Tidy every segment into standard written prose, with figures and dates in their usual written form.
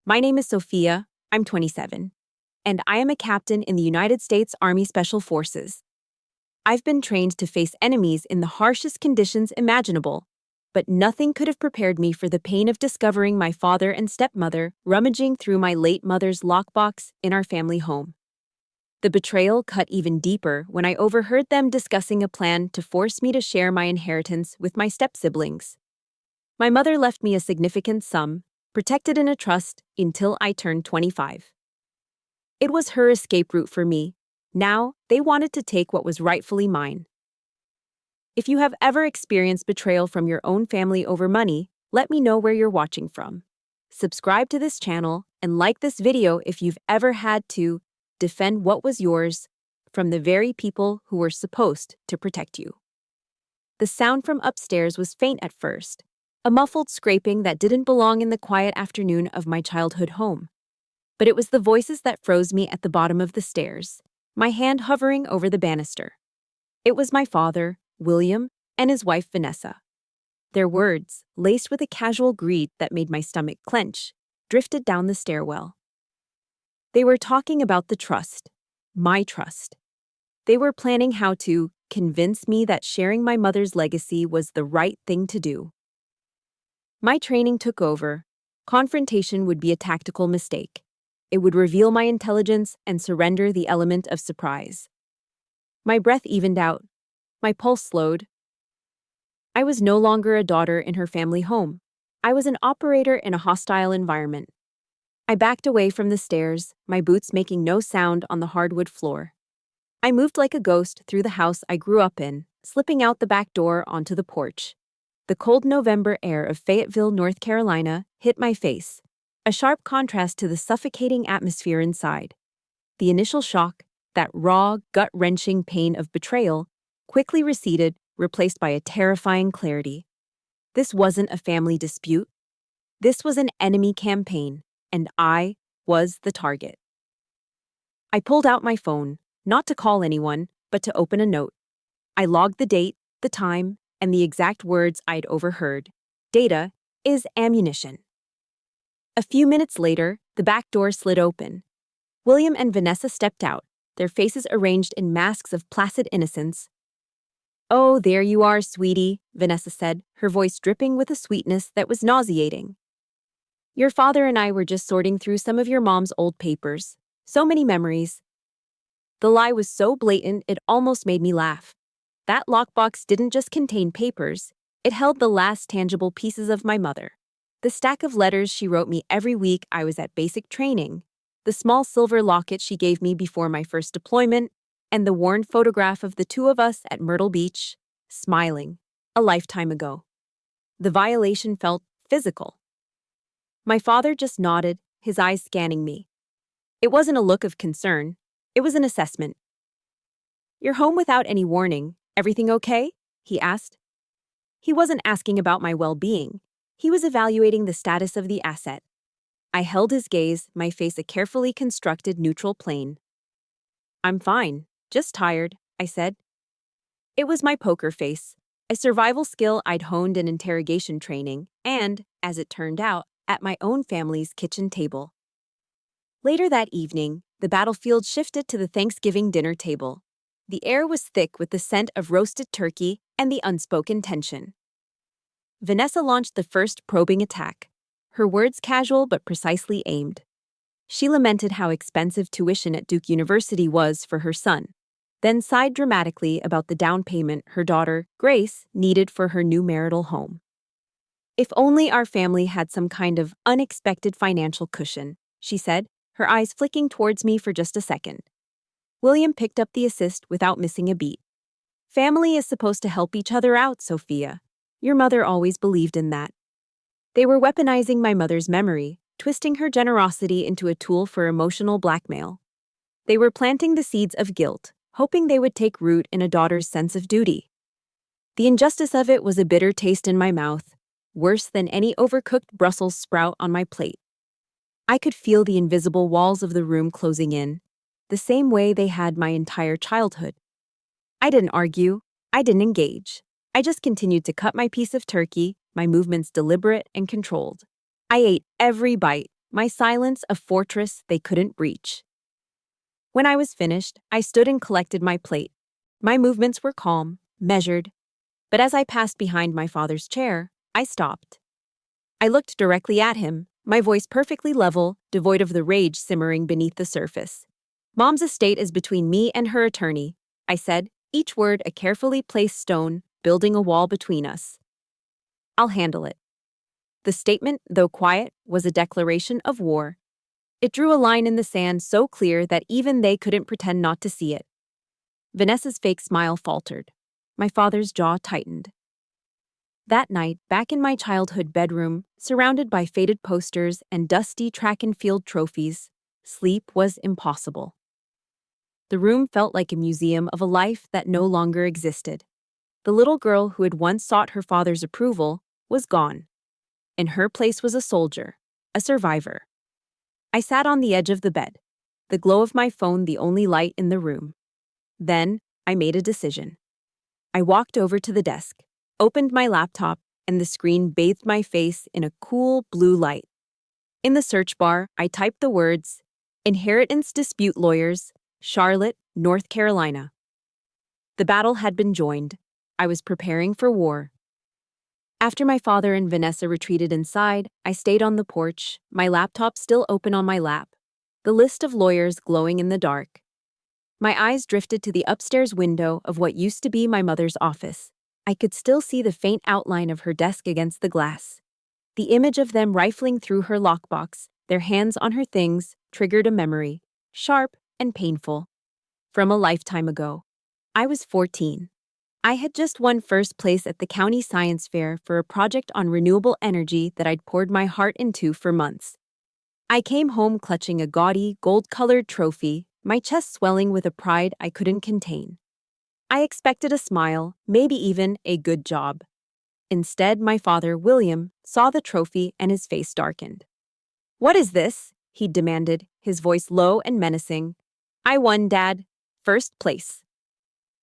My name is Sophia, I'm 27, and I am a captain in the United States Army Special Forces. I've been trained to face enemies in the harshest conditions imaginable, but nothing could have prepared me for the pain of discovering my father and stepmother rummaging through my late mother's lockbox in our family home. The betrayal cut even deeper when I overheard them discussing a plan to force me to share my inheritance with my step-siblings. My mother left me a significant sum, protected in a trust, until I turned 25. It was her escape route for me. Now, they wanted to take what was rightfully mine. If you have ever experienced betrayal from your own family over money, let me know where you're watching from. Subscribe to this channel and like this video if you've ever had to defend what was yours from the very people who were supposed to protect you. The sound from upstairs was faint at first, a muffled scraping that didn't belong in the quiet afternoon of my childhood home. But it was the voices that froze me at the bottom of the stairs, my hand hovering over the banister. It was my father, William, and his wife, Vanessa. Their words, laced with a casual greed that made my stomach clench, drifted down the stairwell. They were talking about the trust, my trust. They were planning how to convince me that sharing my mother's legacy was the right thing to do. My training took over. Confrontation would be a tactical mistake. It would reveal my intelligence and surrender the element of surprise. My breath evened out. My pulse slowed. I was no longer a daughter in her family home. I was an operator in a hostile environment. I backed away from the stairs, my boots making no sound on the hardwood floor. I moved like a ghost through the house I grew up in, slipping out the back door onto the porch. The cold November air of Fayetteville, North Carolina, hit my face, a sharp contrast to the suffocating atmosphere inside. The initial shock, that raw, gut-wrenching pain of betrayal, quickly receded, replaced by a terrifying clarity. This wasn't a family dispute. This was an enemy campaign, and I was the target. I pulled out my phone, not to call anyone, but to open a note. I logged the date, the time, and the exact words I'd overheard. Data is ammunition. A few minutes later, the back door slid open. William and Vanessa stepped out, their faces arranged in masks of placid innocence. "Oh, there you are, sweetie," Vanessa said, her voice dripping with a sweetness that was nauseating. "Your father and I were just sorting through some of your mom's old papers. So many memories." The lie was so blatant it almost made me laugh. That lockbox didn't just contain papers, it held the last tangible pieces of my mother. The stack of letters she wrote me every week I was at basic training, the small silver locket she gave me before my first deployment, and the worn photograph of the two of us at Myrtle Beach, smiling, a lifetime ago. The violation felt physical. My father just nodded, his eyes scanning me. It wasn't a look of concern, it was an assessment. "You're home without any warning. Everything okay?" he asked. He wasn't asking about my well-being. He was evaluating the status of the asset. I held his gaze, my face a carefully constructed neutral plane. "I'm fine, just tired," I said. It was my poker face, a survival skill I'd honed in interrogation training and, as it turned out, at my own family's kitchen table. Later that evening, the battlefield shifted to the Thanksgiving dinner table. The air was thick with the scent of roasted turkey and the unspoken tension. Vanessa launched the first probing attack, her words casual but precisely aimed. She lamented how expensive tuition at Duke University was for her son, then sighed dramatically about the down payment her daughter, Grace, needed for her new marital home. "If only our family had some kind of unexpected financial cushion," she said, her eyes flicking towards me for just a second. William picked up the assist without missing a beat. "Family is supposed to help each other out, Sophia. Your mother always believed in that." They were weaponizing my mother's memory, twisting her generosity into a tool for emotional blackmail. They were planting the seeds of guilt, hoping they would take root in a daughter's sense of duty. The injustice of it was a bitter taste in my mouth, worse than any overcooked Brussels sprout on my plate. I could feel the invisible walls of the room closing in, the same way they had my entire childhood. I didn't argue, I didn't engage. I just continued to cut my piece of turkey, my movements deliberate and controlled. I ate every bite, my silence a fortress they couldn't breach. When I was finished, I stood and collected my plate. My movements were calm, measured, but as I passed behind my father's chair, I stopped. I looked directly at him, my voice perfectly level, devoid of the rage simmering beneath the surface. Mom's estate is between me and her attorney, I said, each word a carefully placed stone, building a wall between us. I'll handle it. The statement, though quiet, was a declaration of war. It drew a line in the sand so clear that even they couldn't pretend not to see it. Vanessa's fake smile faltered. My father's jaw tightened. That night, back in my childhood bedroom, surrounded by faded posters and dusty track and field trophies, sleep was impossible. The room felt like a museum of a life that no longer existed. The little girl who had once sought her father's approval was gone. In her place was a soldier, a survivor. I sat on the edge of the bed, the glow of my phone the only light in the room. Then, I made a decision. I walked over to the desk, opened my laptop, and the screen bathed my face in a cool blue light. In the search bar, I typed the words, Inheritance Dispute Lawyers, Charlotte, North Carolina. The battle had been joined. I was preparing for war. After my father and Vanessa retreated inside, I stayed on the porch, my laptop still open on my lap, the list of lawyers glowing in the dark. My eyes drifted to the upstairs window of what used to be my mother's office. I could still see the faint outline of her desk against the glass. The image of them rifling through her lockbox, their hands on her things, triggered a memory, sharp and painful. From a lifetime ago. I was 14. I had just won first place at the county science fair for a project on renewable energy that I'd poured my heart into for months. I came home clutching a gaudy, gold-colored trophy, my chest swelling with a pride I couldn't contain. I expected a smile, maybe even a good job. Instead, my father, William, saw the trophy and his face darkened. "What is this?" he demanded, his voice low and menacing. "I won, Dad. First place."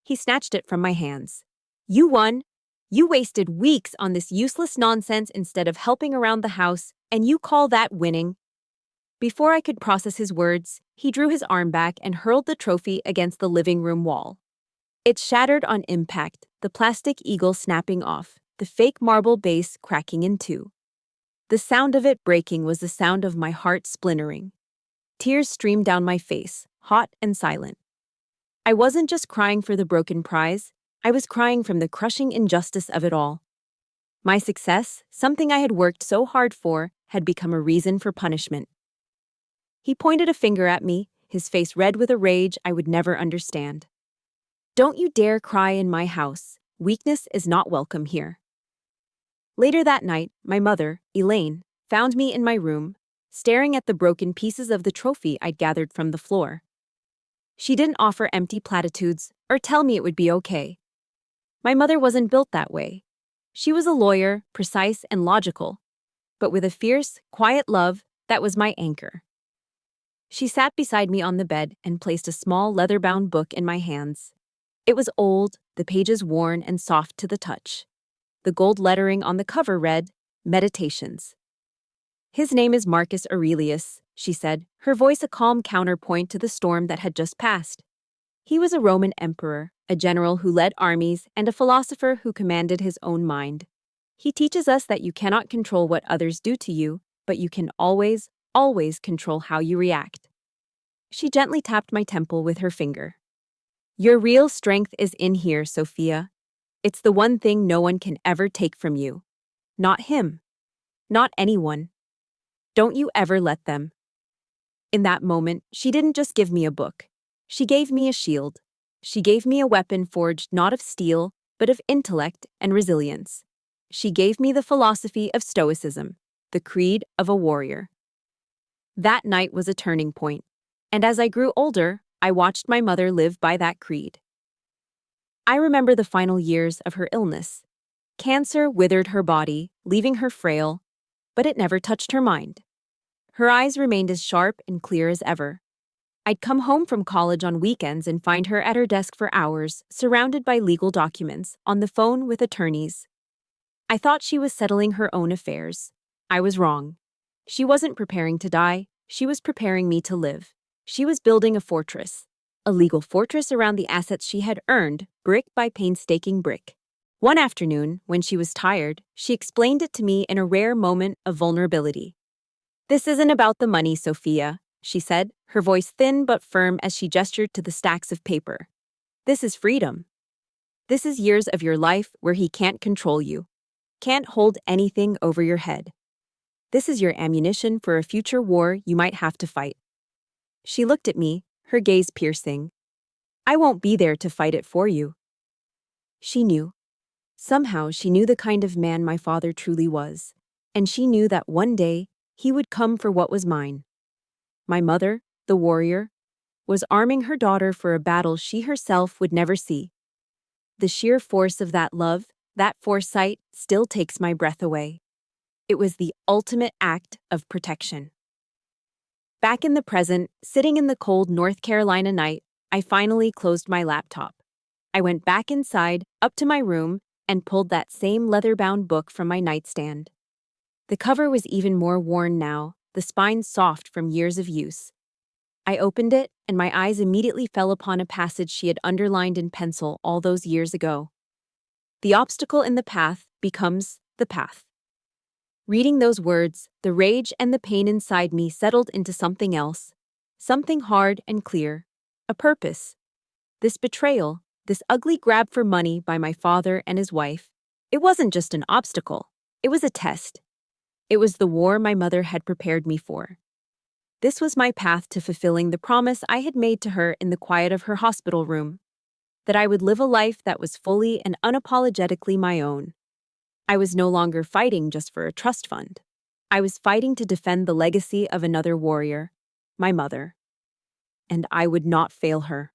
He snatched it from my hands. "You won. You wasted weeks on this useless nonsense instead of helping around the house, and you call that winning?" Before I could process his words, he drew his arm back and hurled the trophy against the living room wall. It shattered on impact, the plastic eagle snapping off, the fake marble base cracking in two. The sound of it breaking was the sound of my heart splintering. Tears streamed down my face, hot and silent. I wasn't just crying for the broken prize, I was crying from the crushing injustice of it all. My success, something I had worked so hard for, had become a reason for punishment. He pointed a finger at me, his face red with a rage I would never understand. "Don't you dare cry in my house. Weakness is not welcome here." Later that night, my mother, Elaine, found me in my room, staring at the broken pieces of the trophy I'd gathered from the floor. She didn't offer empty platitudes or tell me it would be okay. My mother wasn't built that way. She was a lawyer, precise and logical, but with a fierce, quiet love that was my anchor. She sat beside me on the bed and placed a small leather-bound book in my hands. It was old, the pages worn and soft to the touch. The gold lettering on the cover read, Meditations. "His name is Marcus Aurelius," she said, her voice a calm counterpoint to the storm that had just passed. "He was a Roman emperor, a general who led armies, and a philosopher who commanded his own mind. He teaches us that you cannot control what others do to you, but you can always, always control how you react." She gently tapped my temple with her finger. "Your real strength is in here, Sophia. It's the one thing no one can ever take from you. Not him. Not anyone. Don't you ever let them." In that moment, she didn't just give me a book. She gave me a shield. She gave me a weapon forged not of steel, but of intellect and resilience. She gave me the philosophy of stoicism, the creed of a warrior. That night was a turning point, and as I grew older, I watched my mother live by that creed. I remember the final years of her illness. Cancer withered her body, leaving her frail, but it never touched her mind. Her eyes remained as sharp and clear as ever. I'd come home from college on weekends and find her at her desk for hours, surrounded by legal documents, on the phone with attorneys. I thought she was settling her own affairs. I was wrong. She wasn't preparing to die, she was preparing me to live. She was building a fortress. A legal fortress around the assets she had earned, brick by painstaking brick. One afternoon, when she was tired, she explained it to me in a rare moment of vulnerability. "This isn't about the money, Sophia," she said, her voice thin but firm as she gestured to the stacks of paper. "This is freedom. This is years of your life where he can't control you, can't hold anything over your head. This is your ammunition for a future war you might have to fight." She looked at me, her gaze piercing. "I won't be there to fight it for you." She knew. Somehow she knew the kind of man my father truly was, and she knew that one day he would come for what was mine. My mother, the warrior, was arming her daughter for a battle she herself would never see. The sheer force of that love, that foresight, still takes my breath away. It was the ultimate act of protection. Back in the present, sitting in the cold North Carolina night, I finally closed my laptop. I went back inside, up to my room, and pulled that same leather-bound book from my nightstand. The cover was even more worn now, the spine soft from years of use. I opened it, and my eyes immediately fell upon a passage she had underlined in pencil all those years ago. "The obstacle in the path becomes the path." Reading those words, the rage and the pain inside me settled into something else, something hard and clear, a purpose. This betrayal, this ugly grab for money by my father and his wife, it wasn't just an obstacle, it was a test. It was the war my mother had prepared me for. This was my path to fulfilling the promise I had made to her in the quiet of her hospital room, that I would live a life that was fully and unapologetically my own. I was no longer fighting just for a trust fund. I was fighting to defend the legacy of another warrior, my mother. And I would not fail her.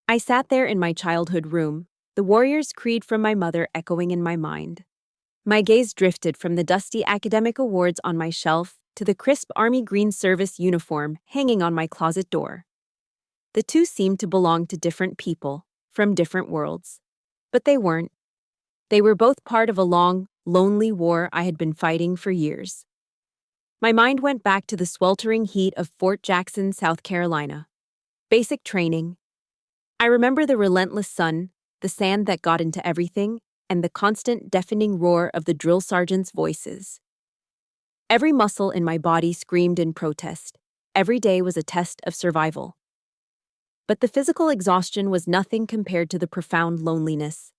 I sat there in my childhood room, the warrior's creed from my mother echoing in my mind. My gaze drifted from the dusty academic awards on my shelf to the crisp Army Green Service uniform hanging on my closet door. The two seemed to belong to different people, from different worlds. But they weren't. They were both part of a long, lonely war I had been fighting for years. My mind went back to the sweltering heat of Fort Jackson, South Carolina. Basic training. I remember the relentless sun, the sand that got into everything, and the constant deafening roar of the drill sergeants' voices. Every muscle in my body screamed in protest. Every day was a test of survival. But the physical exhaustion was nothing compared to the profound loneliness.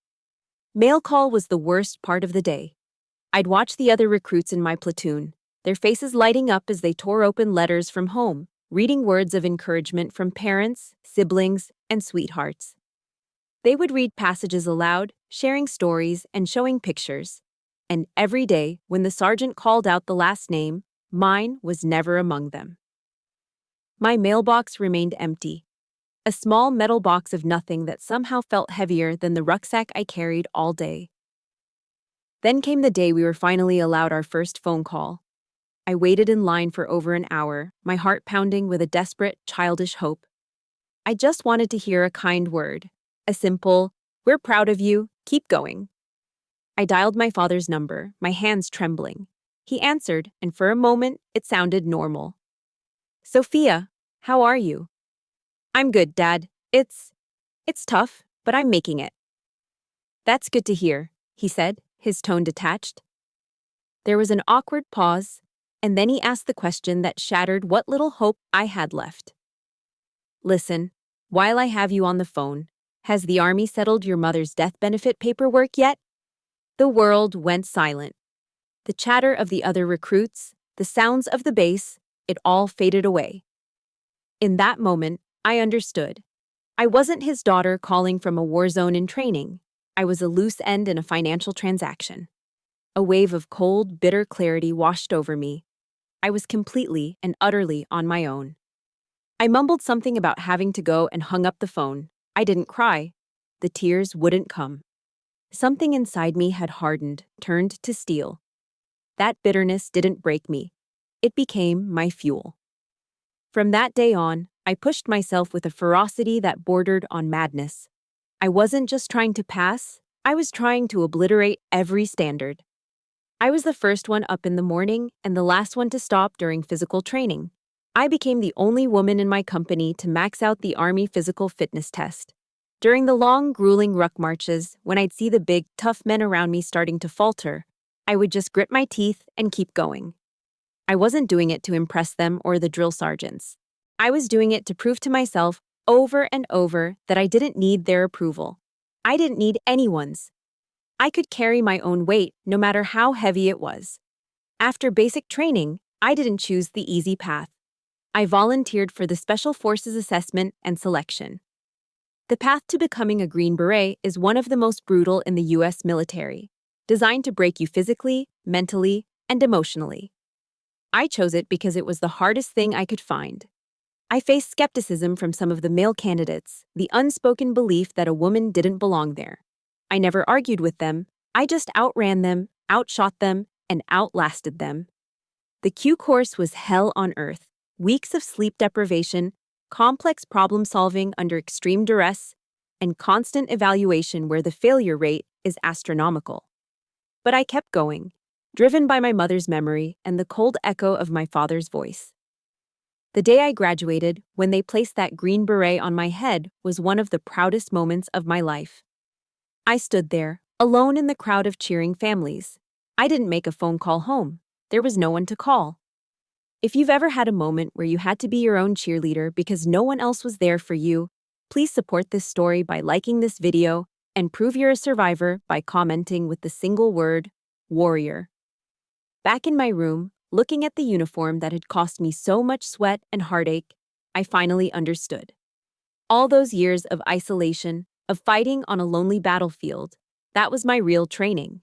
Mail call was the worst part of the day. I'd watch the other recruits in my platoon, their faces lighting up as they tore open letters from home, reading words of encouragement from parents, siblings, and sweethearts. They would read passages aloud, sharing stories and showing pictures. And every day, when the sergeant called out the last name, mine was never among them. My mailbox remained empty. A small metal box of nothing that somehow felt heavier than the rucksack I carried all day. Then came the day we were finally allowed our first phone call. I waited in line for over an hour, my heart pounding with a desperate, childish hope. I just wanted to hear a kind word, a simple, "We're proud of you, keep going." I dialed my father's number, my hands trembling. He answered, and for a moment, it sounded normal. "Sophia, how are you?" "I'm good, Dad. It's tough, but I'm making it." "That's good to hear," he said, his tone detached. There was an awkward pause, and then he asked the question that shattered what little hope I had left. "Listen, while I have you on the phone, has the Army settled your mother's death benefit paperwork yet?" The world went silent. The chatter of the other recruits, the sounds of the base, it all faded away. In that moment, I understood. I wasn't his daughter calling from a war zone in training. I was a loose end in a financial transaction. A wave of cold, bitter clarity washed over me. I was completely and utterly on my own. I mumbled something about having to go and hung up the phone. I didn't cry. The tears wouldn't come. Something inside me had hardened, turned to steel. That bitterness didn't break me. It became my fuel. From that day on, I pushed myself with a ferocity that bordered on madness. I wasn't just trying to pass, I was trying to obliterate every standard. I was the first one up in the morning and the last one to stop during physical training. I became the only woman in my company to max out the Army physical fitness test. During the long, grueling ruck marches, when I'd see the big, tough men around me starting to falter, I would just grit my teeth and keep going. I wasn't doing it to impress them or the drill sergeants. I was doing it to prove to myself over and over that I didn't need their approval. I didn't need anyone's. I could carry my own weight, no matter how heavy it was. After basic training, I didn't choose the easy path. I volunteered for the Special Forces Assessment and Selection. The path to becoming a Green Beret is one of the most brutal in the U.S. military, designed to break you physically, mentally, and emotionally. I chose it because it was the hardest thing I could find. I faced skepticism from some of the male candidates, the unspoken belief that a woman didn't belong there. I never argued with them, I just outran them, outshot them, and outlasted them. The Q course was hell on earth. Weeks of sleep deprivation, complex problem solving under extreme duress, and constant evaluation where the failure rate is astronomical. But I kept going, driven by my mother's memory and the cold echo of my father's voice. The day I graduated, when they placed that green beret on my head, was one of the proudest moments of my life. I stood there, alone in the crowd of cheering families. I didn't make a phone call home. There was no one to call. If you've ever had a moment where you had to be your own cheerleader because no one else was there for you, please support this story by liking this video and prove you're a survivor by commenting with the single word, warrior. Back in my room, looking at the uniform that had cost me so much sweat and heartache, I finally understood. All those years of isolation, of fighting on a lonely battlefield, that was my real training.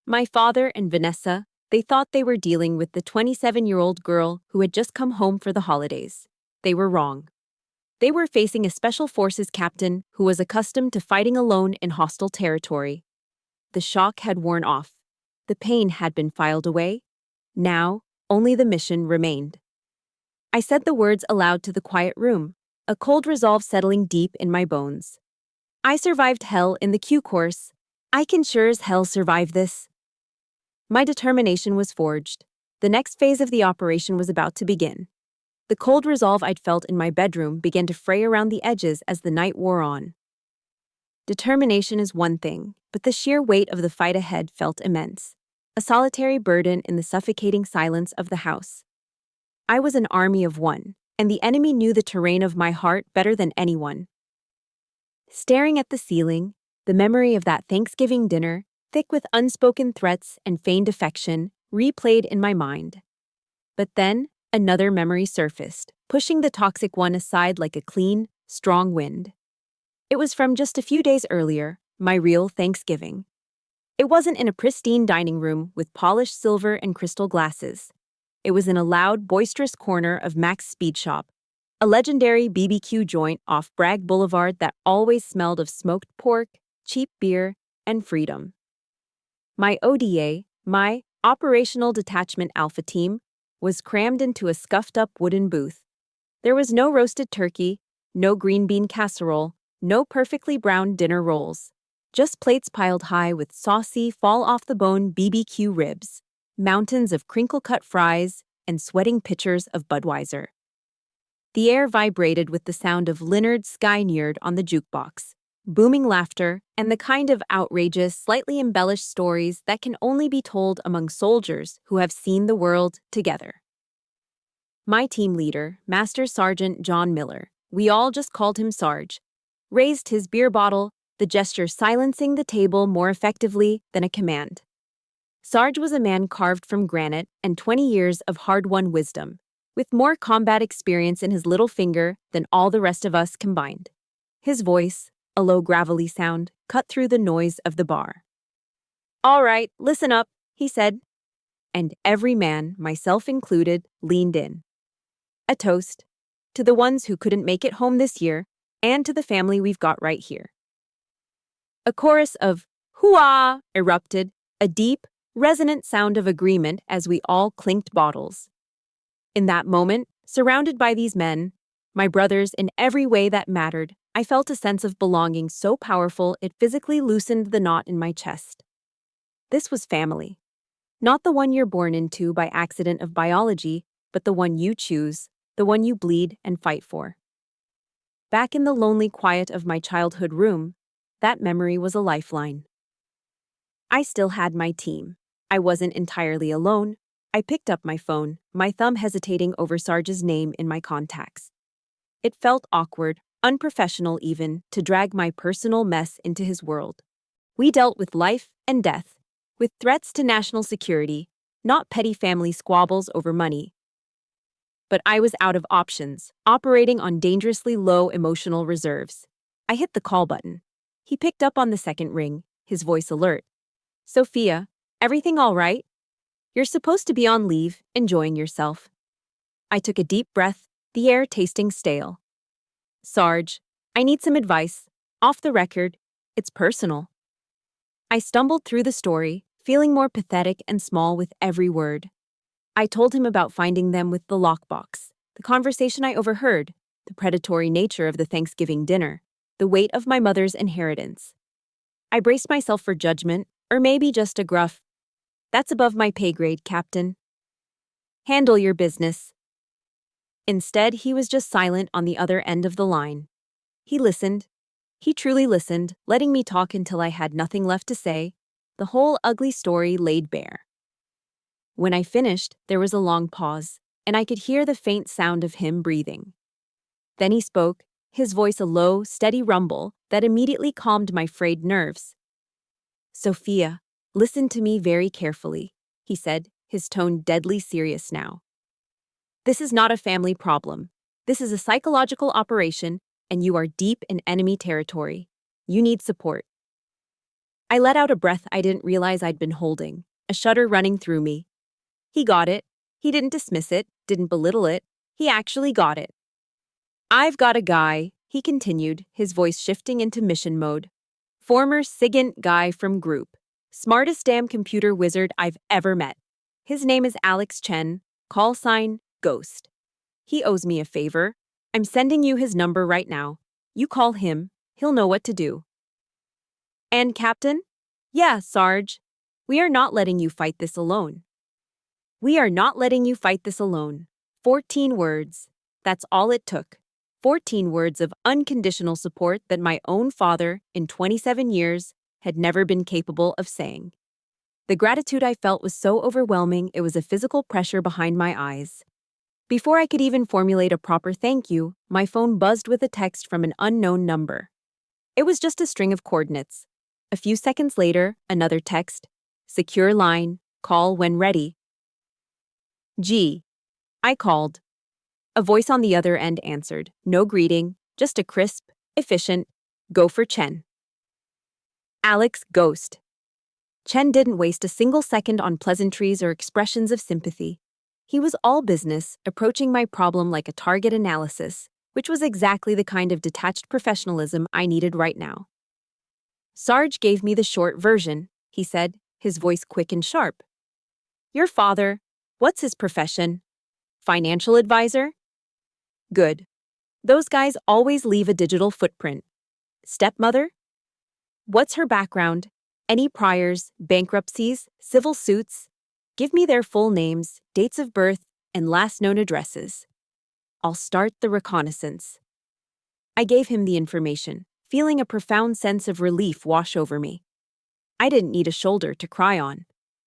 My father and Vanessa, they thought they were dealing with the 27-year-old girl who had just come home for the holidays. They were wrong. They were facing a special forces captain who was accustomed to fighting alone in hostile territory. The shock had worn off. The pain had been filed away. Now, only the mission remained. I said the words aloud to the quiet room, a cold resolve settling deep in my bones. I survived hell in the Q course. I can sure as hell survive this. My determination was forged. The next phase of the operation was about to begin. The cold resolve I'd felt in my bedroom began to fray around the edges as the night wore on. Determination is one thing, but the sheer weight of the fight ahead felt immense, a solitary burden in the suffocating silence of the house. I was an army of one, and the enemy knew the terrain of my heart better than anyone. Staring at the ceiling, the memory of that Thanksgiving dinner, thick with unspoken threats and feigned affection, replayed in my mind. But then, another memory surfaced, pushing the toxic one aside like a clean, strong wind. It was from just a few days earlier, my real Thanksgiving. It wasn't in a pristine dining room with polished silver and crystal glasses. It was in a loud, boisterous corner of Mac's Speed Shop, a legendary BBQ joint off Bragg Boulevard that always smelled of smoked pork, cheap beer, and freedom. My ODA, my Operational Detachment Alpha Team, was crammed into a scuffed-up wooden booth. There was no roasted turkey, no green bean casserole, no perfectly browned dinner rolls. Just plates piled high with saucy, fall-off-the-bone BBQ ribs, mountains of crinkle-cut fries, and sweating pitchers of Budweiser. The air vibrated with the sound of Leonard Skyneard on the jukebox, booming laughter, and the kind of outrageous, slightly embellished stories that can only be told among soldiers who have seen the world together. My team leader, Master Sergeant John Miller, we all just called him Sarge, raised his beer bottle, the gesture silencing the table more effectively than a command. Sarge was a man carved from granite and 20 years of hard-won wisdom, with more combat experience in his little finger than all the rest of us combined. His voice, a low gravelly sound, cut through the noise of the bar. "All right, listen up," he said. And every man, myself included, leaned in. A toast to the ones who couldn't make it home this year and to the family we've got right here. A chorus of hoo-ah erupted, a deep, resonant sound of agreement as we all clinked bottles. In that moment, surrounded by these men, my brothers in every way that mattered, I felt a sense of belonging so powerful it physically loosened the knot in my chest. This was family. Not the one you're born into by accident of biology, but the one you choose, the one you bleed and fight for. Back in the lonely quiet of my childhood room, that memory was a lifeline. I still had my team. I wasn't entirely alone. I picked up my phone, my thumb hesitating over Sarge's name in my contacts. It felt awkward, unprofessional even, to drag my personal mess into his world. We dealt with life and death, with threats to national security, not petty family squabbles over money. But I was out of options, operating on dangerously low emotional reserves. I hit the call button. He picked up on the second ring, his voice alert. "Sophia, everything all right? You're supposed to be on leave, enjoying yourself." I took a deep breath, the air tasting stale. "Sarge, I need some advice. Off the record, it's personal." I stumbled through the story, feeling more pathetic and small with every word. I told him about finding them with the lockbox, the conversation I overheard, the predatory nature of the Thanksgiving dinner, the weight of my mother's inheritance. I braced myself for judgment, or maybe just a gruff, "That's above my pay grade, Captain. Handle your business." Instead, he was just silent on the other end of the line. He listened. He truly listened, letting me talk until I had nothing left to say, the whole ugly story laid bare. When I finished, there was a long pause, and I could hear the faint sound of him breathing. Then he spoke, his voice a low, steady rumble that immediately calmed my frayed nerves. "Sophia, listen to me very carefully," he said, his tone deadly serious now. "This is not a family problem. This is a psychological operation, and you are deep in enemy territory. You need support." I let out a breath I didn't realize I'd been holding, a shudder running through me. He got it. He didn't dismiss it, didn't belittle it. He actually got it. "I've got a guy," he continued, his voice shifting into mission mode. "Former SIGINT guy from Group. Smartest damn computer wizard I've ever met. His name is Alex Chen, call sign, Ghost. He owes me a favor. I'm sending you his number right now. You call him, he'll know what to do." "And Captain?" "Yeah, Sarge. We are not letting you fight this alone." We are not letting you fight this alone. 14 words. That's all it took. 14 words of unconditional support that my own father, in 27 years, had never been capable of saying. The gratitude I felt was so overwhelming it was a physical pressure behind my eyes. Before I could even formulate a proper thank you, my phone buzzed with a text from an unknown number. It was just a string of coordinates. A few seconds later, another text. "Secure line, call when ready." "Gee." I called. A voice on the other end answered, no greeting, just a crisp, efficient, "Go for Chen." Alex Ghost. Chen didn't waste a single second on pleasantries or expressions of sympathy. He was all business, approaching my problem like a target analysis, which was exactly the kind of detached professionalism I needed right now. "Sarge gave me the short version," he said, his voice quick and sharp. "Your father, what's his profession? Financial advisor? Good. Those guys always leave a digital footprint. Stepmother? What's her background? Any priors, bankruptcies, civil suits? Give me their full names, dates of birth, and last known addresses. I'll start the reconnaissance." I gave him the information, feeling a profound sense of relief wash over me. I didn't need a shoulder to cry on.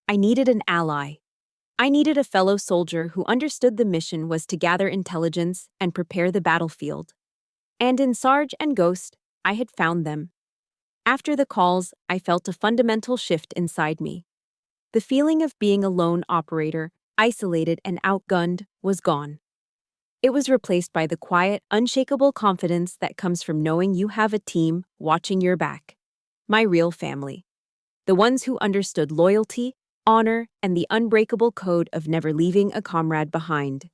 I needed an ally. I needed a fellow soldier who understood the mission was to gather intelligence and prepare the battlefield. And in Sarge and Ghost, I had found them. After the calls, I felt a fundamental shift inside me. The feeling of being a lone operator, isolated and outgunned, was gone. It was replaced by the quiet, unshakable confidence that comes from knowing you have a team watching your back. My real family. The ones who understood loyalty, honor, and the unbreakable code of never leaving a comrade behind.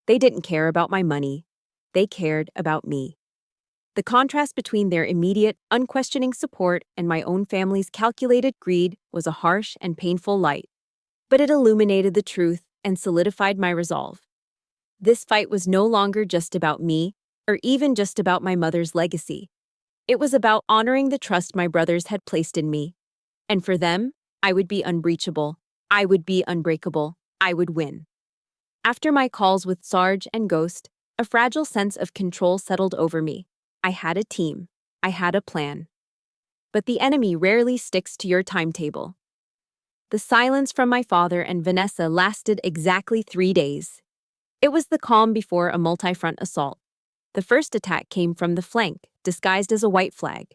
They didn't care about my money. They cared about me. The contrast between their immediate, unquestioning support and my own family's calculated greed was a harsh and painful light. But it illuminated the truth and solidified my resolve. This fight was no longer just about me, or even just about my mother's legacy. It was about honoring the trust my brothers had placed in me. And for them, I would be unbreachable. I would be unbreakable. I would win. After my calls with Sarge and Ghost, a fragile sense of control settled over me. I had a team. I had a plan. But the enemy rarely sticks to your timetable. The silence from my father and Vanessa lasted exactly 3 days. It was the calm before a multi-front assault. The first attack came from the flank, disguised as a white flag.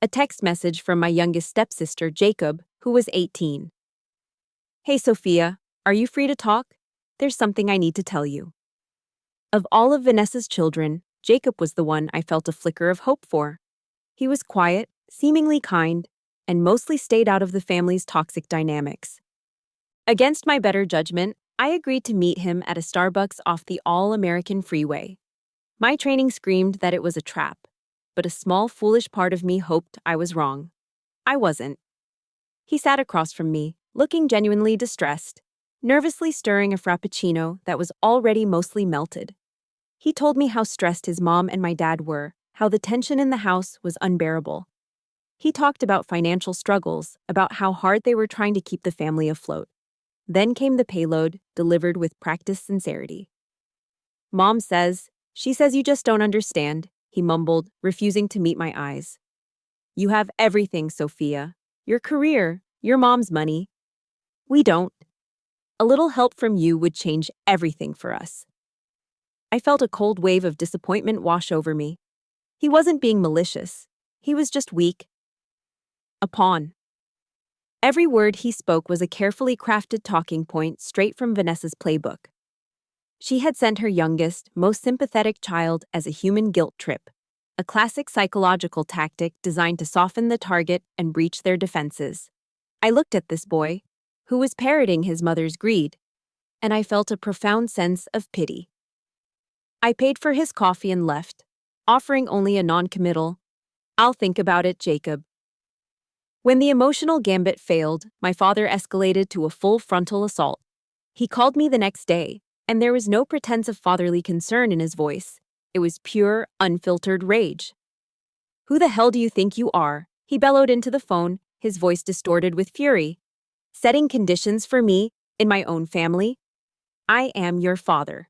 A text message from my youngest stepsister, Jacob, who was 18. Hey, Sophia, are you free to talk? There's something I need to tell you. Of all of Vanessa's children, Jacob was the one I felt a flicker of hope for. He was quiet, seemingly kind, and mostly stayed out of the family's toxic dynamics. Against my better judgment, I agreed to meet him at a Starbucks off the All-American Freeway. My training screamed that it was a trap, but a small, foolish part of me hoped I was wrong. I wasn't. He sat across from me, looking genuinely distressed, nervously stirring a frappuccino that was already mostly melted. He told me how stressed his mom and my dad were, how the tension in the house was unbearable. He talked about financial struggles, about how hard they were trying to keep the family afloat. Then came the payload, delivered with practiced sincerity. Mom says, she says you just don't understand, he mumbled, refusing to meet my eyes. You have everything, Sophia. Your career, your mom's money. We don't. A little help from you would change everything for us. I felt a cold wave of disappointment wash over me. He wasn't being malicious. He was just weak. A pawn. Every word he spoke was a carefully crafted talking point straight from Vanessa's playbook. She had sent her youngest, most sympathetic child as a human guilt trip, a classic psychological tactic designed to soften the target and breach their defenses. I looked at this boy, who was parroting his mother's greed, and I felt a profound sense of pity. I paid for his coffee and left, offering only a non-committal, "I'll think about it, Jacob." When the emotional gambit failed, my father escalated to a full frontal assault. He called me the next day, and there was no pretense of fatherly concern in his voice. It was pure, unfiltered rage. "Who the hell do you think you are?" he bellowed into the phone, his voice distorted with fury. "Setting conditions for me, in my own family? I am your father."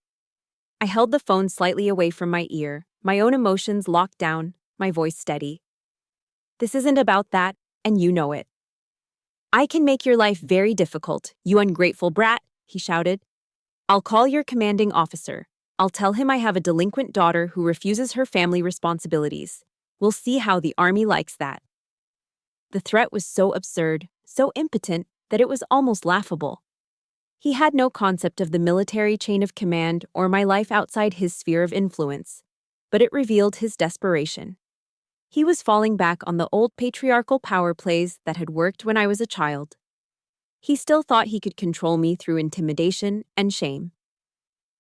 I held the phone slightly away from my ear, my own emotions locked down, my voice steady. "This isn't about that, and you know it. I can make your life very difficult, you ungrateful brat," he shouted. "I'll call your commanding officer. I'll tell him I have a delinquent daughter who refuses her family responsibilities. We'll see how the army likes that." The threat was so absurd, so impotent, that it was almost laughable. He had no concept of the military chain of command or my life outside his sphere of influence, but it revealed his desperation. He was falling back on the old patriarchal power plays that had worked when I was a child. He still thought he could control me through intimidation and shame.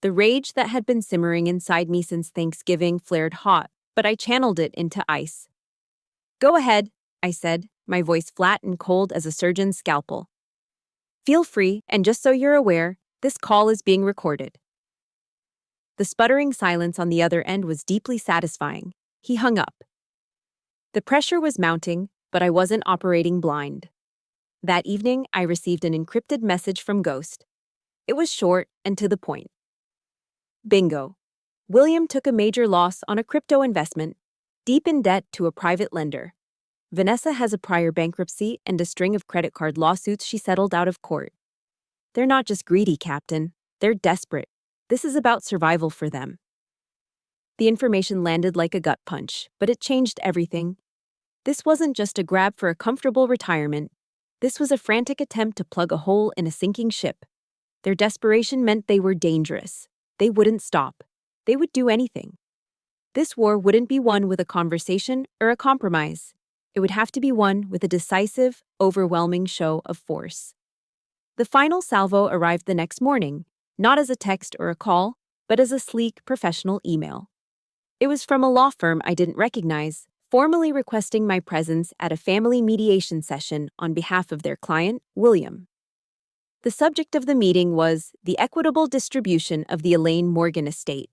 The rage that had been simmering inside me since Thanksgiving flared hot, but I channeled it into ice. "Go ahead," I said, my voice flat and cold as a surgeon's scalpel. "Feel free, and just so you're aware, this call is being recorded." The sputtering silence on the other end was deeply satisfying. He hung up. The pressure was mounting, but I wasn't operating blind. That evening, I received an encrypted message from Ghost. It was short and to the point. Bingo. William took a major loss on a crypto investment, deep in debt to a private lender. Vanessa has a prior bankruptcy and a string of credit card lawsuits she settled out of court. They're not just greedy, Captain. They're desperate. This is about survival for them. The information landed like a gut punch, but it changed everything. This wasn't just a grab for a comfortable retirement. This was a frantic attempt to plug a hole in a sinking ship. Their desperation meant they were dangerous. They wouldn't stop. They would do anything. This war wouldn't be won with a conversation or a compromise. It would have to be won with a decisive, overwhelming show of force. The final salvo arrived the next morning, not as a text or a call, but as a sleek, professional email. It was from a law firm I didn't recognize, formally requesting my presence at a family mediation session on behalf of their client, William. The subject of the meeting was the equitable distribution of the Elaine Morgan estate.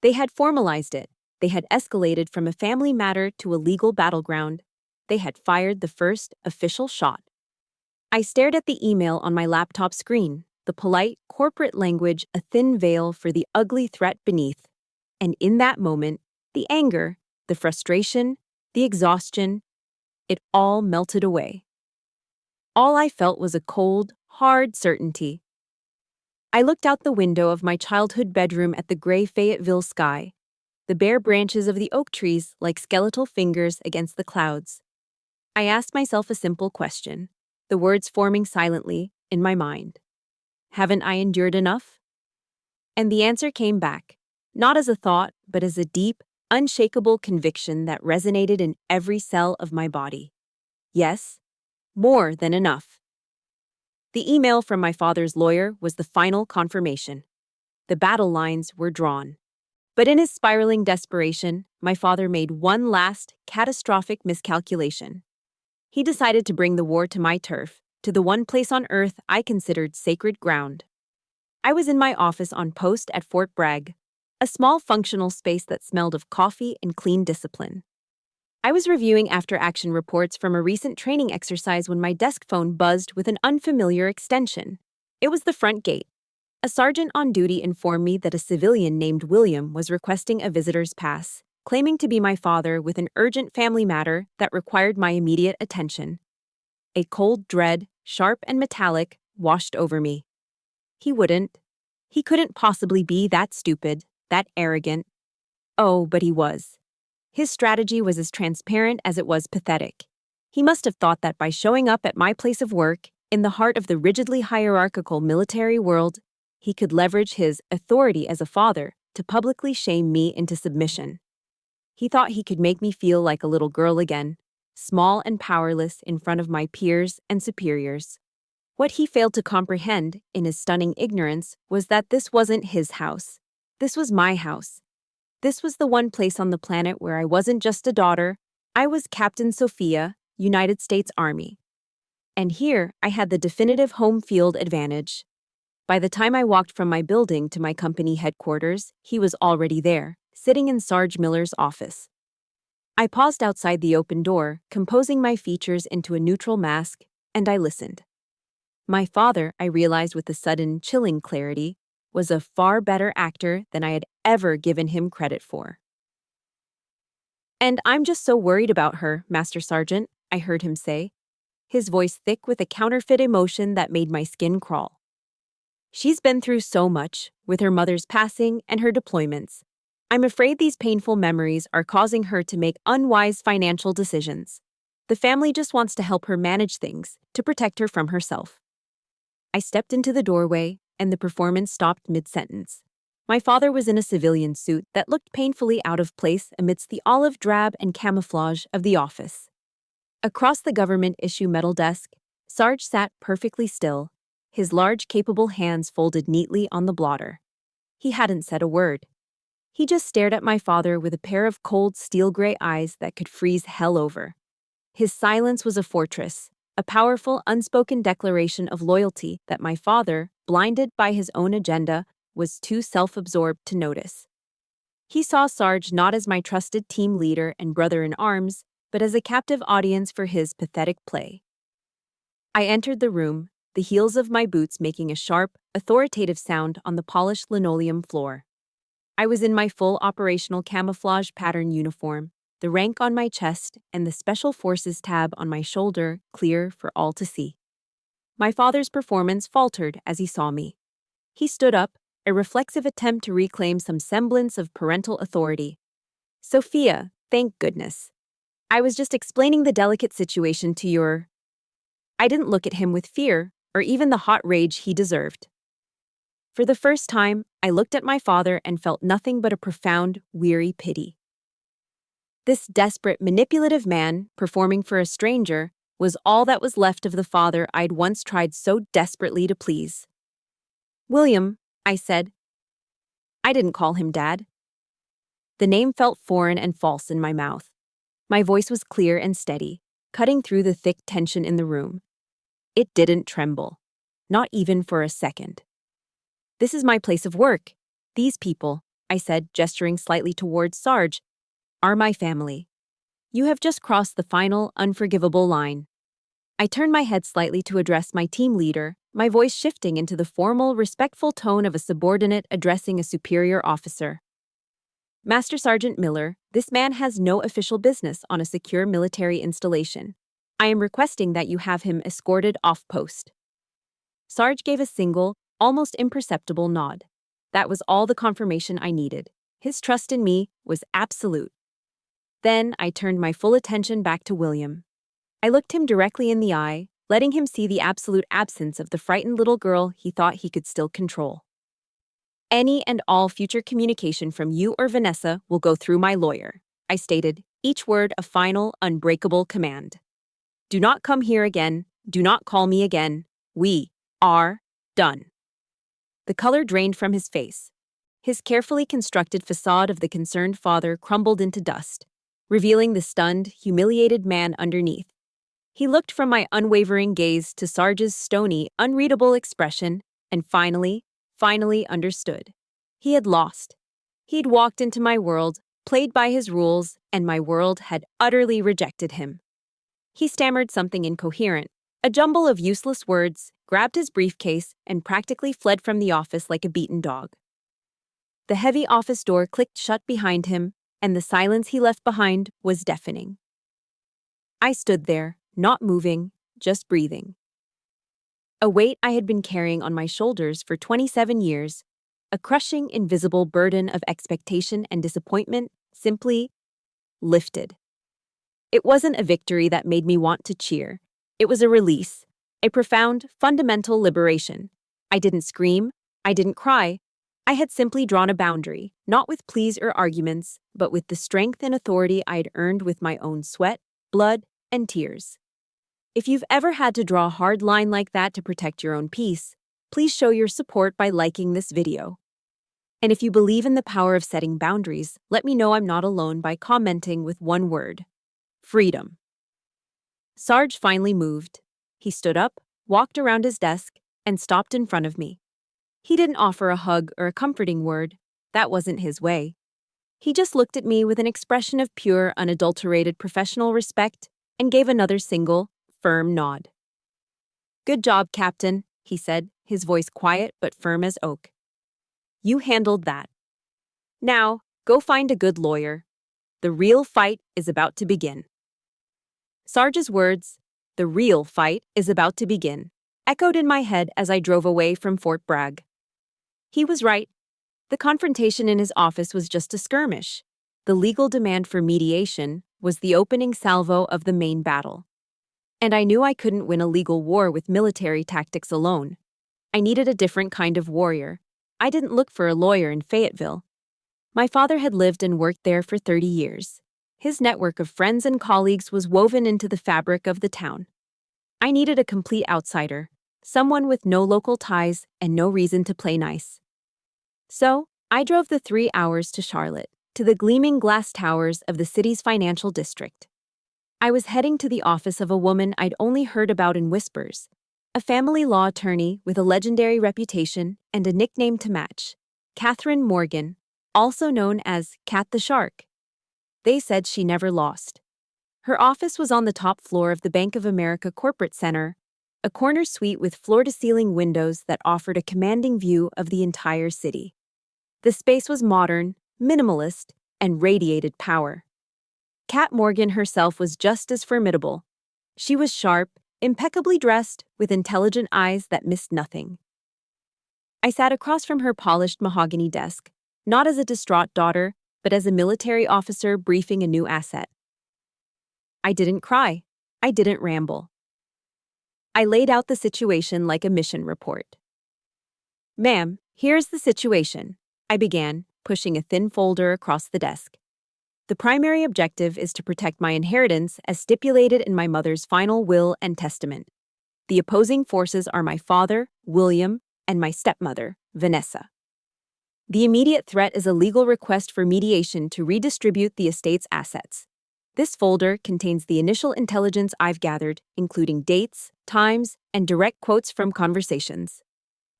They had formalized it. They had escalated from a family matter to a legal battleground. They had fired the first official shot. I stared at the email on my laptop screen, the polite, corporate language a thin veil for the ugly threat beneath. And in that moment, the anger, the frustration, the exhaustion, it all melted away. All I felt was a cold, hard certainty. I looked out the window of my childhood bedroom at the gray Fayetteville sky, the bare branches of the oak trees like skeletal fingers against the clouds. I asked myself a simple question, the words forming silently in my mind. Haven't I endured enough? And the answer came back, not as a thought, but as a deep, unshakable conviction that resonated in every cell of my body. Yes, more than enough. The email from my father's lawyer was the final confirmation. The battle lines were drawn. But in his spiraling desperation, my father made one last, catastrophic miscalculation. He decided to bring the war to my turf, to the one place on earth I considered sacred ground. I was in my office on post at Fort Bragg, a small functional space that smelled of coffee and clean discipline. I was reviewing after-action reports from a recent training exercise when my desk phone buzzed with an unfamiliar extension. It was the front gate. A sergeant on duty informed me that a civilian named William was requesting a visitor's pass, claiming to be my father with an urgent family matter that required my immediate attention. A cold dread, sharp and metallic, washed over me. He couldn't possibly be that stupid, that arrogant. Oh, but he was. His strategy was as transparent as it was pathetic. He must have thought that by showing up at my place of work, in the heart of the rigidly hierarchical military world, he could leverage his authority as a father to publicly shame me into submission. He thought he could make me feel like a little girl again, small and powerless in front of my peers and superiors. What he failed to comprehend, in his stunning ignorance, was that this wasn't his house. This was my house. This was the one place on the planet where I wasn't just a daughter, I was Captain Sophia, United States Army. And here, I had the definitive home field advantage. By the time I walked from my building to my company headquarters, he was already there, sitting in Sarge Miller's office. I paused outside the open door, composing my features into a neutral mask, and I listened. My father, I realized with a sudden, chilling clarity, was a far better actor than I had ever given him credit for. "And I'm just so worried about her, Master Sergeant," I heard him say, his voice thick with a counterfeit emotion that made my skin crawl. "She's been through so much, with her mother's passing and her deployments. I'm afraid these painful memories are causing her to make unwise financial decisions. The family just wants to help her manage things, to protect her from herself." I stepped into the doorway, and the performance stopped mid-sentence. My father was in a civilian suit that looked painfully out of place amidst the olive drab and camouflage of the office. Across the government-issue metal desk, Sarge sat perfectly still, his large, capable hands folded neatly on the blotter. He hadn't said a word. He just stared at my father with a pair of cold, steel-gray eyes that could freeze hell over. His silence was a fortress, a powerful, unspoken declaration of loyalty that my father, blinded by his own agenda, was too self-absorbed to notice. He saw Sarge not as my trusted team leader and brother-in-arms, but as a captive audience for his pathetic play. I entered the room, the heels of my boots making a sharp, authoritative sound on the polished linoleum floor. I was in my full operational camouflage pattern uniform, the rank on my chest and the Special Forces tab on my shoulder clear for all to see. My father's performance faltered as he saw me. He stood up, a reflexive attempt to reclaim some semblance of parental authority. "Sophia, thank goodness. I was just explaining the delicate situation to your—" I didn't look at him with fear or even the hot rage he deserved. For the first time, I looked at my father and felt nothing but a profound, weary pity. This desperate, manipulative man, performing for a stranger, was all that was left of the father I'd once tried so desperately to please. "William," I said. I didn't call him Dad. The name felt foreign and false in my mouth. My voice was clear and steady, cutting through the thick tension in the room. It didn't tremble, not even for a second. "This is my place of work. These people," I said, gesturing slightly towards Sarge, "are my family. You have just crossed the final, unforgivable line." I turned my head slightly to address my team leader, my voice shifting into the formal, respectful tone of a subordinate addressing a superior officer. Master Sergeant Miller, this man has no official business on a secure military installation. I am requesting that you have him escorted off post. Sarge gave a single, almost imperceptible nod. That was all the confirmation I needed. His trust in me was absolute. Then I turned my full attention back to William. I looked him directly in the eye, letting him see the absolute absence of the frightened little girl he thought he could still control. Any and all future communication from you or Vanessa will go through my lawyer, I stated, each word a final, unbreakable command. Do not come here again. Do not call me again. We are done. The color drained from his face. His carefully constructed facade of the concerned father crumbled into dust, revealing the stunned, humiliated man underneath. He looked from my unwavering gaze to Sarge's stony, unreadable expression, and finally understood. He had lost. He'd walked into my world, played by his rules, and my world had utterly rejected him. He stammered something incoherent, a jumble of useless words, grabbed his briefcase, and practically fled from the office like a beaten dog. The heavy office door clicked shut behind him, and the silence he left behind was deafening. I stood there, not moving, just breathing. A weight I had been carrying on my shoulders for 27 years, a crushing, invisible burden of expectation and disappointment, simply lifted. It wasn't a victory that made me want to cheer. It was a release, a profound, fundamental liberation. I didn't scream, I didn't cry. I had simply drawn a boundary, not with pleas or arguments, but with the strength and authority I had earned with my own sweat, blood, and tears. If you've ever had to draw a hard line like that to protect your own peace, please show your support by liking this video. And if you believe in the power of setting boundaries, let me know I'm not alone by commenting with one word: freedom. Sarge finally moved. He stood up, walked around his desk, and stopped in front of me. He didn't offer a hug or a comforting word. That wasn't his way. He just looked at me with an expression of pure, unadulterated professional respect and gave another single, firm nod. Good job, Captain, he said, his voice quiet but firm as oak. You handled that. Now, go find a good lawyer. The real fight is about to begin. Sarge's words, "The real fight is about to begin," echoed in my head as I drove away from Fort Bragg. He was right. The confrontation in his office was just a skirmish. The legal demand for mediation was the opening salvo of the main battle. And I knew I couldn't win a legal war with military tactics alone. I needed a different kind of warrior. I didn't look for a lawyer in Fayetteville. My father had lived and worked there for 30 years. His network of friends and colleagues was woven into the fabric of the town. I needed a complete outsider, someone with no local ties and no reason to play nice. So, I drove the 3 hours to Charlotte, to the gleaming glass towers of the city's financial district. I was heading to the office of a woman I'd only heard about in whispers, a family law attorney with a legendary reputation and a nickname to match, Catherine Morgan, also known as Cat the Shark. They said she never lost. Her office was on the top floor of the Bank of America Corporate Center, a corner suite with floor-to-ceiling windows that offered a commanding view of the entire city. The space was modern, minimalist, and radiated power. Cat Morgan herself was just as formidable. She was sharp, impeccably dressed, with intelligent eyes that missed nothing. I sat across from her polished mahogany desk, not as a distraught daughter, but as a military officer briefing a new asset. I didn't cry. I didn't ramble. I laid out the situation like a mission report. "Ma'am, here's the situation," I began, pushing a thin folder across the desk. "The primary objective is to protect my inheritance as stipulated in my mother's final will and testament. The opposing forces are my father, William, and my stepmother, Vanessa. The immediate threat is a legal request for mediation to redistribute the estate's assets. This folder contains the initial intelligence I've gathered, including dates, times, and direct quotes from conversations."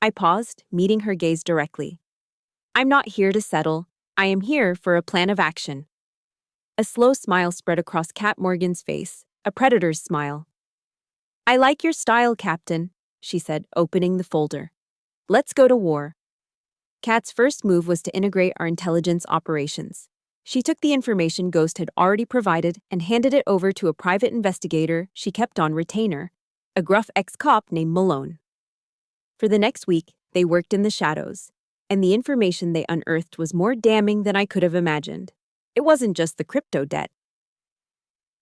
I paused, meeting her gaze directly. "I'm not here to settle. I am here for a plan of action." A slow smile spread across Cat Morgan's face, a predator's smile. I like your style, Captain, she said, opening the folder. Let's go to war. Kat's first move was to integrate our intelligence operations. She took the information Ghost had already provided and handed it over to a private investigator she kept on retainer, a gruff ex-cop named Malone. For the next week, they worked in the shadows, and the information they unearthed was more damning than I could have imagined. It wasn't just the crypto debt.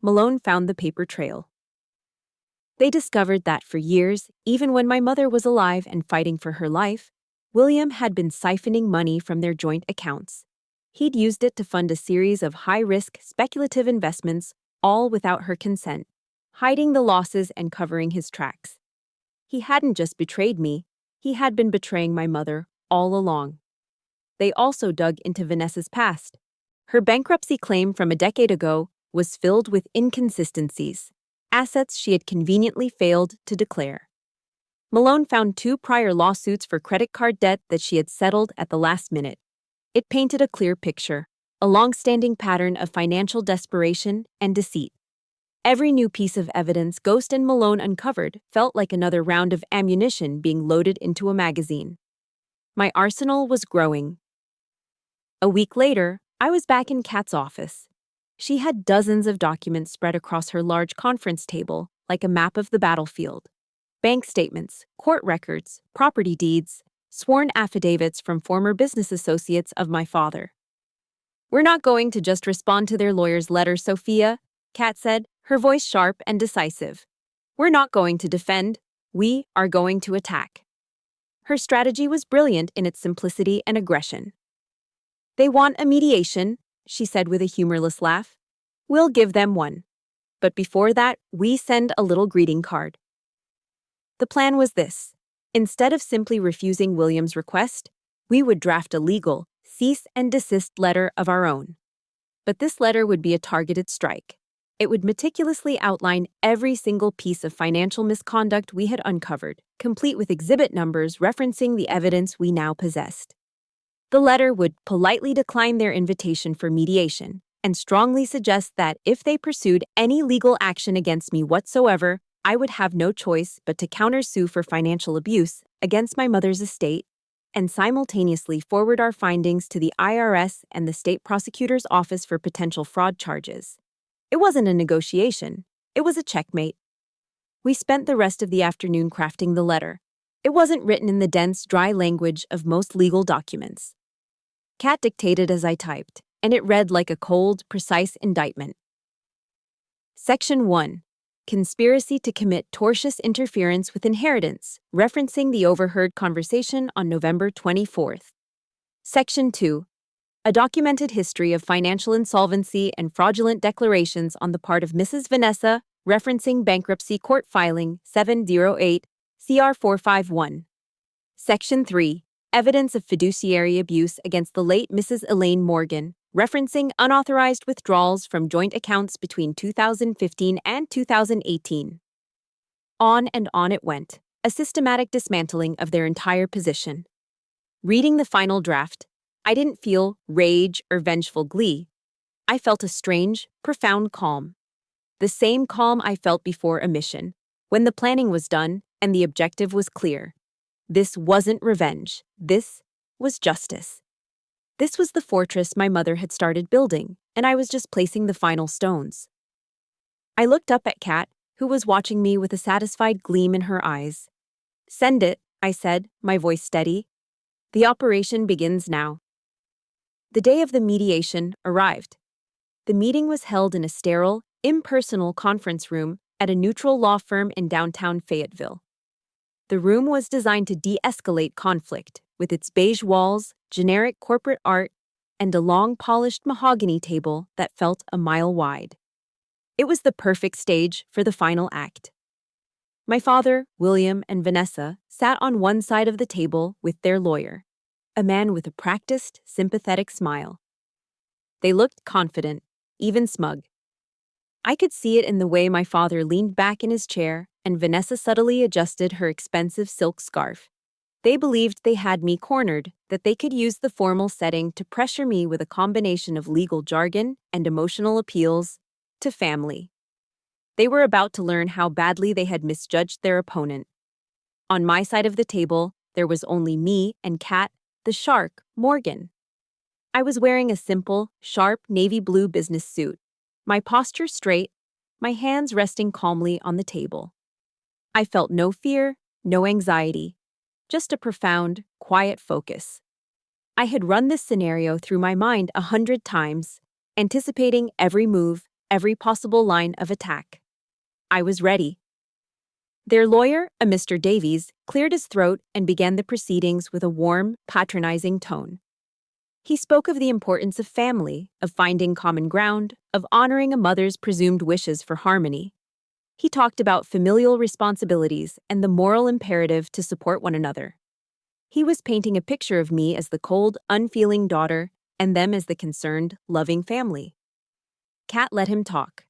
Malone found the paper trail. They discovered that for years, even when my mother was alive and fighting for her life, William had been siphoning money from their joint accounts. He'd used it to fund a series of high-risk, speculative investments, all without her consent, hiding the losses and covering his tracks. He hadn't just betrayed me, he had been betraying my mother all along. They also dug into Vanessa's past. Her bankruptcy claim from a decade ago was filled with inconsistencies, assets she had conveniently failed to declare. Malone found 2 prior lawsuits for credit card debt that she had settled at the last minute. It painted a clear picture, a long-standing pattern of financial desperation and deceit. Every new piece of evidence Ghost and Malone uncovered felt like another round of ammunition being loaded into a magazine. My arsenal was growing. A week later, I was back in Kat's office. She had dozens of documents spread across her large conference table, like a map of the battlefield. Bank statements, court records, property deeds, sworn affidavits from former business associates of my father. We're not going to just respond to their lawyer's letter, Sophia, Kat said, her voice sharp and decisive. We're not going to defend, we are going to attack. Her strategy was brilliant in its simplicity and aggression. They want a mediation, she said with a humorless laugh. We'll give them one. But before that, we send a little greeting card. The plan was this. Instead of simply refusing William's request, we would draft a legal, cease and desist letter of our own. But this letter would be a targeted strike. It would meticulously outline every single piece of financial misconduct we had uncovered, complete with exhibit numbers referencing the evidence we now possessed. The letter would politely decline their invitation for mediation and strongly suggest that if they pursued any legal action against me whatsoever, I would have no choice but to countersue for financial abuse against my mother's estate and simultaneously forward our findings to the IRS and the state prosecutor's office for potential fraud charges. It wasn't a negotiation. It was a checkmate. We spent the rest of the afternoon crafting the letter. It wasn't written in the dense, dry language of most legal documents. Kat dictated as I typed, and it read like a cold, precise indictment. Section 1. Conspiracy to commit tortious interference with inheritance, referencing the overheard conversation on November 24th. Section 2. A documented history of financial insolvency and fraudulent declarations on the part of Mrs. Vanessa, referencing bankruptcy court filing 708 CR 451. Section 3. Evidence of fiduciary abuse against the late Mrs. Elaine Morgan, referencing unauthorized withdrawals from joint accounts between 2015 and 2018. On and on it went, a systematic dismantling of their entire position. Reading the final draft, I didn't feel rage or vengeful glee. I felt a strange, profound calm. The same calm I felt before a mission, when the planning was done and the objective was clear. This wasn't revenge. This was justice. This was the fortress my mother had started building, and I was just placing the final stones. I looked up at Kat, who was watching me with a satisfied gleam in her eyes. Send it, I said, my voice steady. The operation begins now. The day of the mediation arrived. The meeting was held in a sterile, impersonal conference room at a neutral law firm in downtown Fayetteville. The room was designed to de-escalate conflict, with its beige walls, generic corporate art, and a long polished mahogany table that felt a mile wide. It was the perfect stage for the final act. My father, William, and Vanessa sat on one side of the table with their lawyer, a man with a practiced, sympathetic smile. They looked confident, even smug. I could see it in the way my father leaned back in his chair and Vanessa subtly adjusted her expensive silk scarf. They believed they had me cornered, that they could use the formal setting to pressure me with a combination of legal jargon and emotional appeals to family. They were about to learn how badly they had misjudged their opponent. On my side of the table, there was only me and Kat, the shark, Morgan. I was wearing a simple, sharp navy blue business suit, my posture straight, my hands resting calmly on the table. I felt no fear, no anxiety, just a profound, quiet focus. I had run this scenario through my mind 100 times, anticipating every move, every possible line of attack. I was ready. Their lawyer, a Mr. Davies, cleared his throat and began the proceedings with a warm, patronizing tone. He spoke of the importance of family, of finding common ground, of honoring a mother's presumed wishes for harmony. He talked about familial responsibilities and the moral imperative to support one another. He was painting a picture of me as the cold, unfeeling daughter and them as the concerned, loving family. Kat let him talk.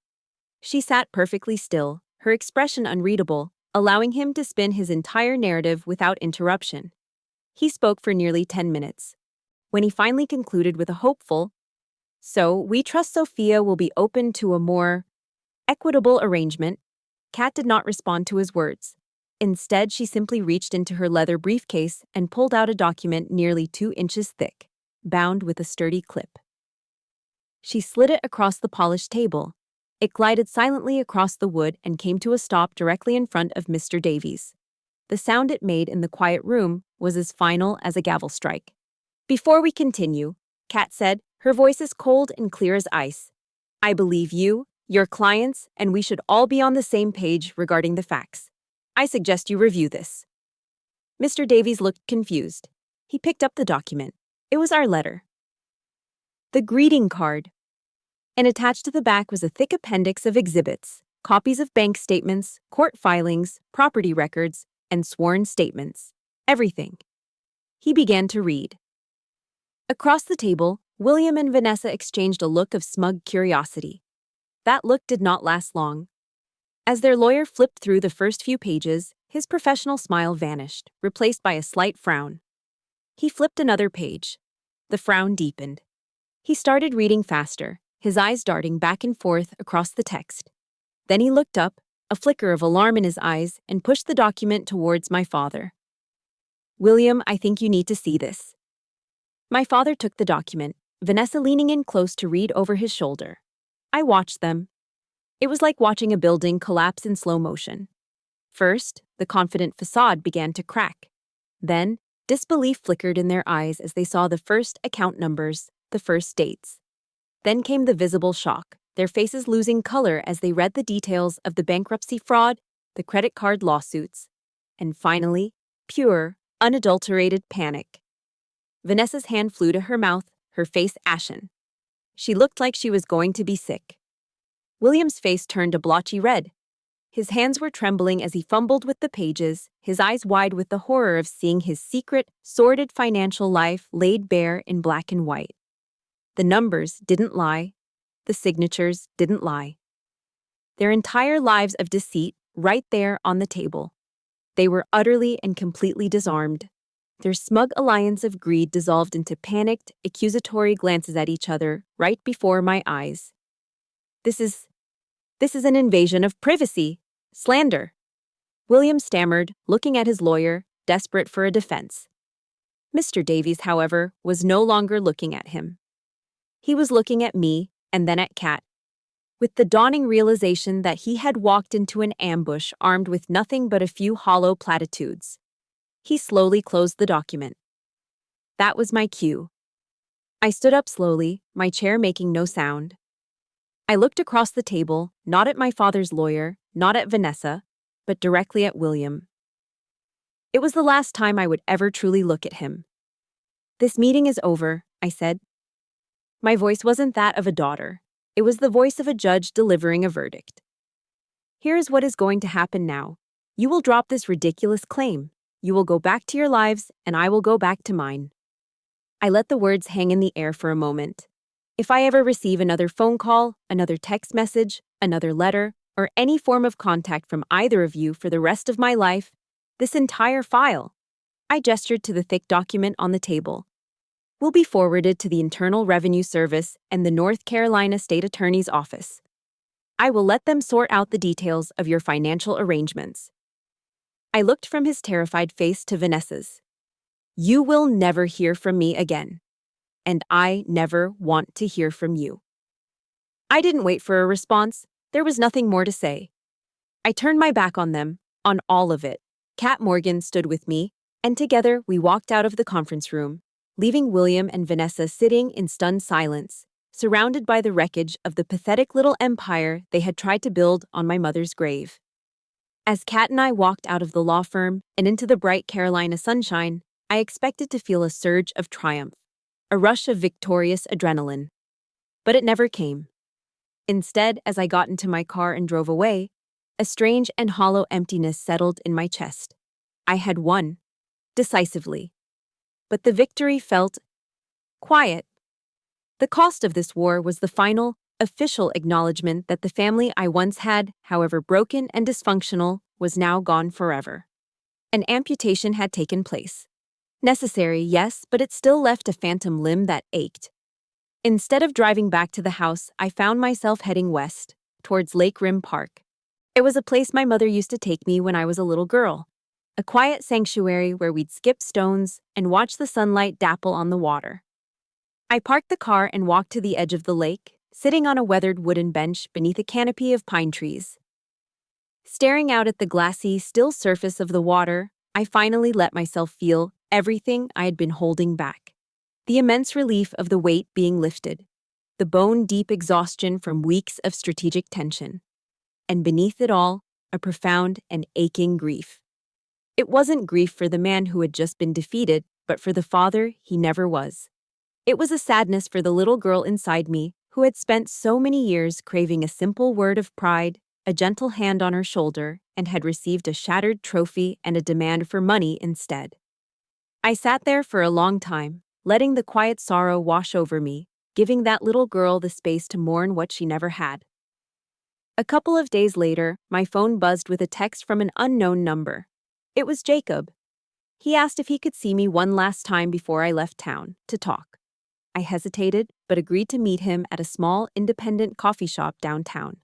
She sat perfectly still, her expression unreadable, allowing him to spin his entire narrative without interruption. He spoke for nearly 10 minutes. When he finally concluded with a hopeful, "So, we trust Sophia will be open to a more equitable arrangement," Kat did not respond to his words. Instead, she simply reached into her leather briefcase and pulled out a document nearly 2 inches thick, bound with a sturdy clip. She slid it across the polished table. It glided silently across the wood and came to a stop directly in front of Mr. Davies. The sound it made in the quiet room was as final as a gavel strike. "Before we continue," Kat said, her voice as cold and clear as ice, "I believe you, your clients, and we should all be on the same page regarding the facts. I suggest you review this." Mr. Davies looked confused. He picked up the document. It was our letter. The greeting card. And attached to the back was a thick appendix of exhibits, copies of bank statements, court filings, property records, and sworn statements. Everything. He began to read. Across the table, William and Vanessa exchanged a look of smug curiosity. That look did not last long. As their lawyer flipped through the first few pages, his professional smile vanished, replaced by a slight frown. He flipped another page. The frown deepened. He started reading faster, his eyes darting back and forth across the text. Then he looked up, a flicker of alarm in his eyes, and pushed the document towards my father. "William, I think you need to see this." My father took the document, Vanessa leaning in close to read over his shoulder. I watched them. It was like watching a building collapse in slow motion. First, the confident facade began to crack. Then, disbelief flickered in their eyes as they saw the first account numbers, the first dates. Then came the visible shock, their faces losing color as they read the details of the bankruptcy fraud, the credit card lawsuits, and finally, pure, unadulterated panic. Vanessa's hand flew to her mouth, her face ashen. She looked like she was going to be sick. William's face turned a blotchy red. His hands were trembling as he fumbled with the pages, his eyes wide with the horror of seeing his secret, sordid financial life laid bare in black and white. The numbers didn't lie. The signatures didn't lie. Their entire lives of deceit right there on the table. They were utterly and completely disarmed. Their smug alliance of greed dissolved into panicked, accusatory glances at each other right before my eyes. This is an invasion of privacy. Slander. William stammered, looking at his lawyer, desperate for a defense. Mr. Davies, however, was no longer looking at him. He was looking at me and then at Kat, with the dawning realization that he had walked into an ambush armed with nothing but a few hollow platitudes. He slowly closed the document. That was my cue. I stood up slowly, my chair making no sound. I looked across the table, not at my father's lawyer, not at Vanessa, but directly at William. It was the last time I would ever truly look at him. "This meeting is over," I said. My voice wasn't that of a daughter. It was the voice of a judge delivering a verdict. "Here is what is going to happen now. You will drop this ridiculous claim. You will go back to your lives, and I will go back to mine." I let the words hang in the air for a moment. If I ever receive another phone call, another text message, another letter, or any form of contact from either of you for the rest of my life, this entire file, I gestured to the thick document on the table, will be forwarded to the Internal Revenue Service and the North Carolina State Attorney's Office. I will let them sort out the details of your financial arrangements. I looked from his terrified face to Vanessa's. You will never hear from me again. And I never want to hear from you. I didn't wait for a response. There was nothing more to say. I turned my back on them, on all of it. Kat Morgan stood with me, and together we walked out of the conference room, leaving William and Vanessa sitting in stunned silence, surrounded by the wreckage of the pathetic little empire they had tried to build on my mother's grave. As Kat and I walked out of the law firm and into the bright Carolina sunshine, I expected to feel a surge of triumph, a rush of victorious adrenaline. But it never came. Instead, as I got into my car and drove away, a strange and hollow emptiness settled in my chest. I had won, decisively. But the victory felt quiet. The cost of this war was the final, official acknowledgement that the family I once had, however broken and dysfunctional, was now gone forever. An amputation had taken place. Necessary, yes, but it still left a phantom limb that ached. Instead of driving back to the house, I found myself heading west, towards Lake Rim Park. It was a place my mother used to take me when I was a little girl, a quiet sanctuary where we'd skip stones and watch the sunlight dapple on the water. I parked the car and walked to the edge of the lake, sitting on a weathered wooden bench beneath a canopy of pine trees. Staring out at the glassy, still surface of the water, I finally let myself feel everything I had been holding back. The immense relief of the weight being lifted, the bone-deep exhaustion from weeks of strategic tension, and beneath it all, a profound and aching grief. It wasn't grief for the man who had just been defeated, but for the father he never was. It was a sadness for the little girl inside me who had spent so many years craving a simple word of pride, a gentle hand on her shoulder, and had received a shattered trophy and a demand for money instead. I sat there for a long time, letting the quiet sorrow wash over me, giving that little girl the space to mourn what she never had. A couple of days later, my phone buzzed with a text from an unknown number. It was Jacob. He asked if he could see me one last time before I left town, to talk. I hesitated, but agreed to meet him at a small, independent coffee shop downtown.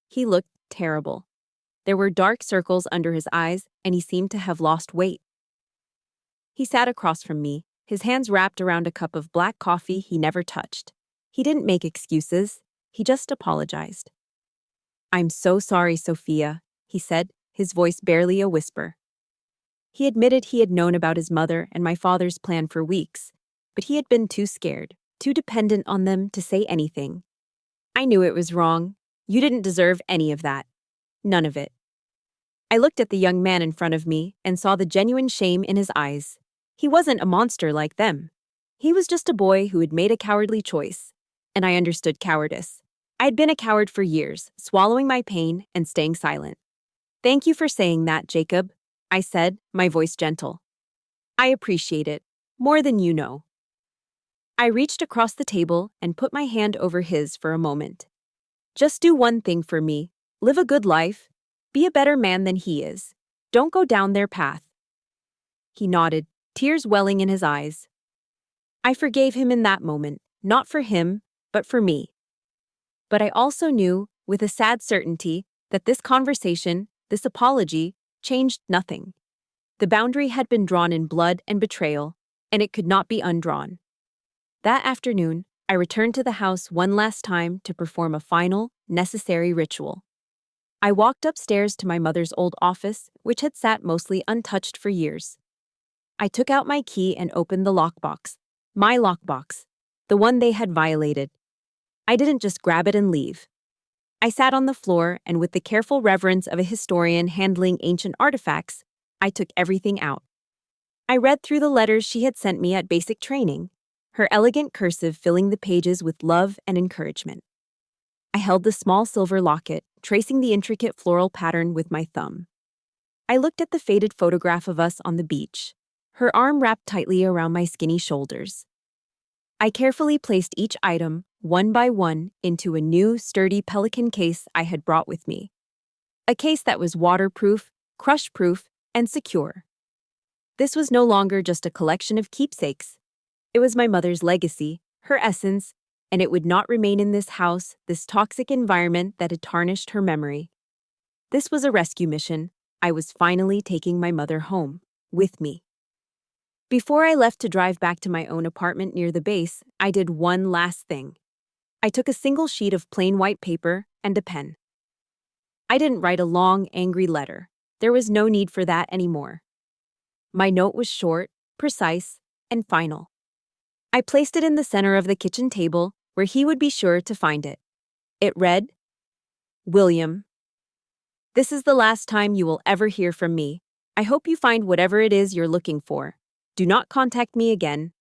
He looked terrible. There were dark circles under his eyes, and he seemed to have lost weight. He sat across from me, his hands wrapped around a cup of black coffee he never touched. He didn't make excuses. He just apologized. "I'm so sorry, Sophia," he said, his voice barely a whisper. He admitted he had known about his mother and my father's plan for weeks, but he had been too scared, too dependent on them to say anything. "I knew it was wrong. You didn't deserve any of that. None of it." I looked at the young man in front of me and saw the genuine shame in his eyes. He wasn't a monster like them. He was just a boy who had made a cowardly choice, and I understood cowardice. I had been a coward for years, swallowing my pain and staying silent. "Thank you for saying that, Jacob," I said, my voice gentle. "I appreciate it, more than you know." I reached across the table and put my hand over his for a moment. "Just do one thing for me. Live a good life. Be a better man than he is. Don't go down their path." He nodded, tears welling in his eyes. I forgave him in that moment, not for him, but for me. But I also knew, with a sad certainty, that this conversation, this apology, changed nothing. The boundary had been drawn in blood and betrayal, and it could not be undrawn. That afternoon, I returned to the house one last time to perform a final, necessary ritual. I walked upstairs to my mother's old office, which had sat mostly untouched for years. I took out my key and opened the lockbox. My lockbox. The one they had violated. I didn't just grab it and leave. I sat on the floor, and with the careful reverence of a historian handling ancient artifacts, I took everything out. I read through the letters she had sent me at basic training, her elegant cursive filling the pages with love and encouragement. I held the small silver locket, tracing the intricate floral pattern with my thumb. I looked at the faded photograph of us on the beach, her arm wrapped tightly around my skinny shoulders. I carefully placed each item, one by one, into a new, sturdy pelican case I had brought with me. A case that was waterproof, crush-proof, and secure. This was no longer just a collection of keepsakes. It was my mother's legacy, her essence, and it would not remain in this house, this toxic environment that had tarnished her memory. This was a rescue mission. I was finally taking my mother home, with me. Before I left to drive back to my own apartment near the base, I did one last thing. I took a single sheet of plain white paper and a pen. I didn't write a long, angry letter. There was no need for that anymore. My note was short, precise, and final. I placed it in the center of the kitchen table where he would be sure to find it. It read, "William, this is the last time you will ever hear from me. I hope you find whatever it is you're looking for. Do not contact me again."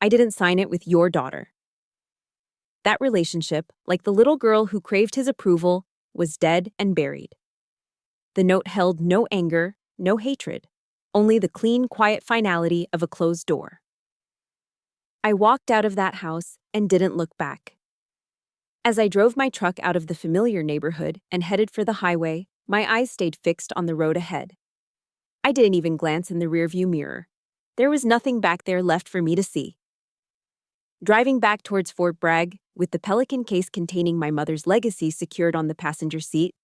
I didn't sign it with your daughter. That relationship, like the little girl who craved his approval, was dead and buried. The note held no anger, no hatred, only the clean, quiet finality of a closed door. I walked out of that house and didn't look back. As I drove my truck out of the familiar neighborhood and headed for the highway, my eyes stayed fixed on the road ahead. I didn't even glance in the rearview mirror. There was nothing back there left for me to see. Driving back towards Fort Bragg, with the Pelican case containing my mother's legacy secured on the passenger seat,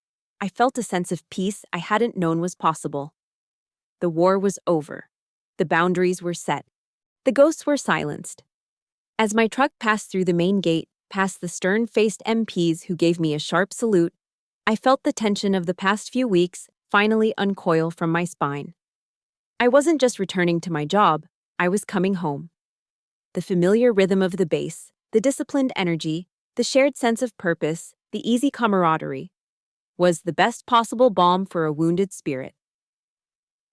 I felt a sense of peace I hadn't known was possible. The war was over. The boundaries were set. The ghosts were silenced. As my truck passed through the main gate, past the stern-faced MPs who gave me a sharp salute, I felt the tension of the past few weeks finally uncoil from my spine. I wasn't just returning to my job, I was coming home. The familiar rhythm of the base, the disciplined energy, the shared sense of purpose, the easy camaraderie, was the best possible balm for a wounded spirit.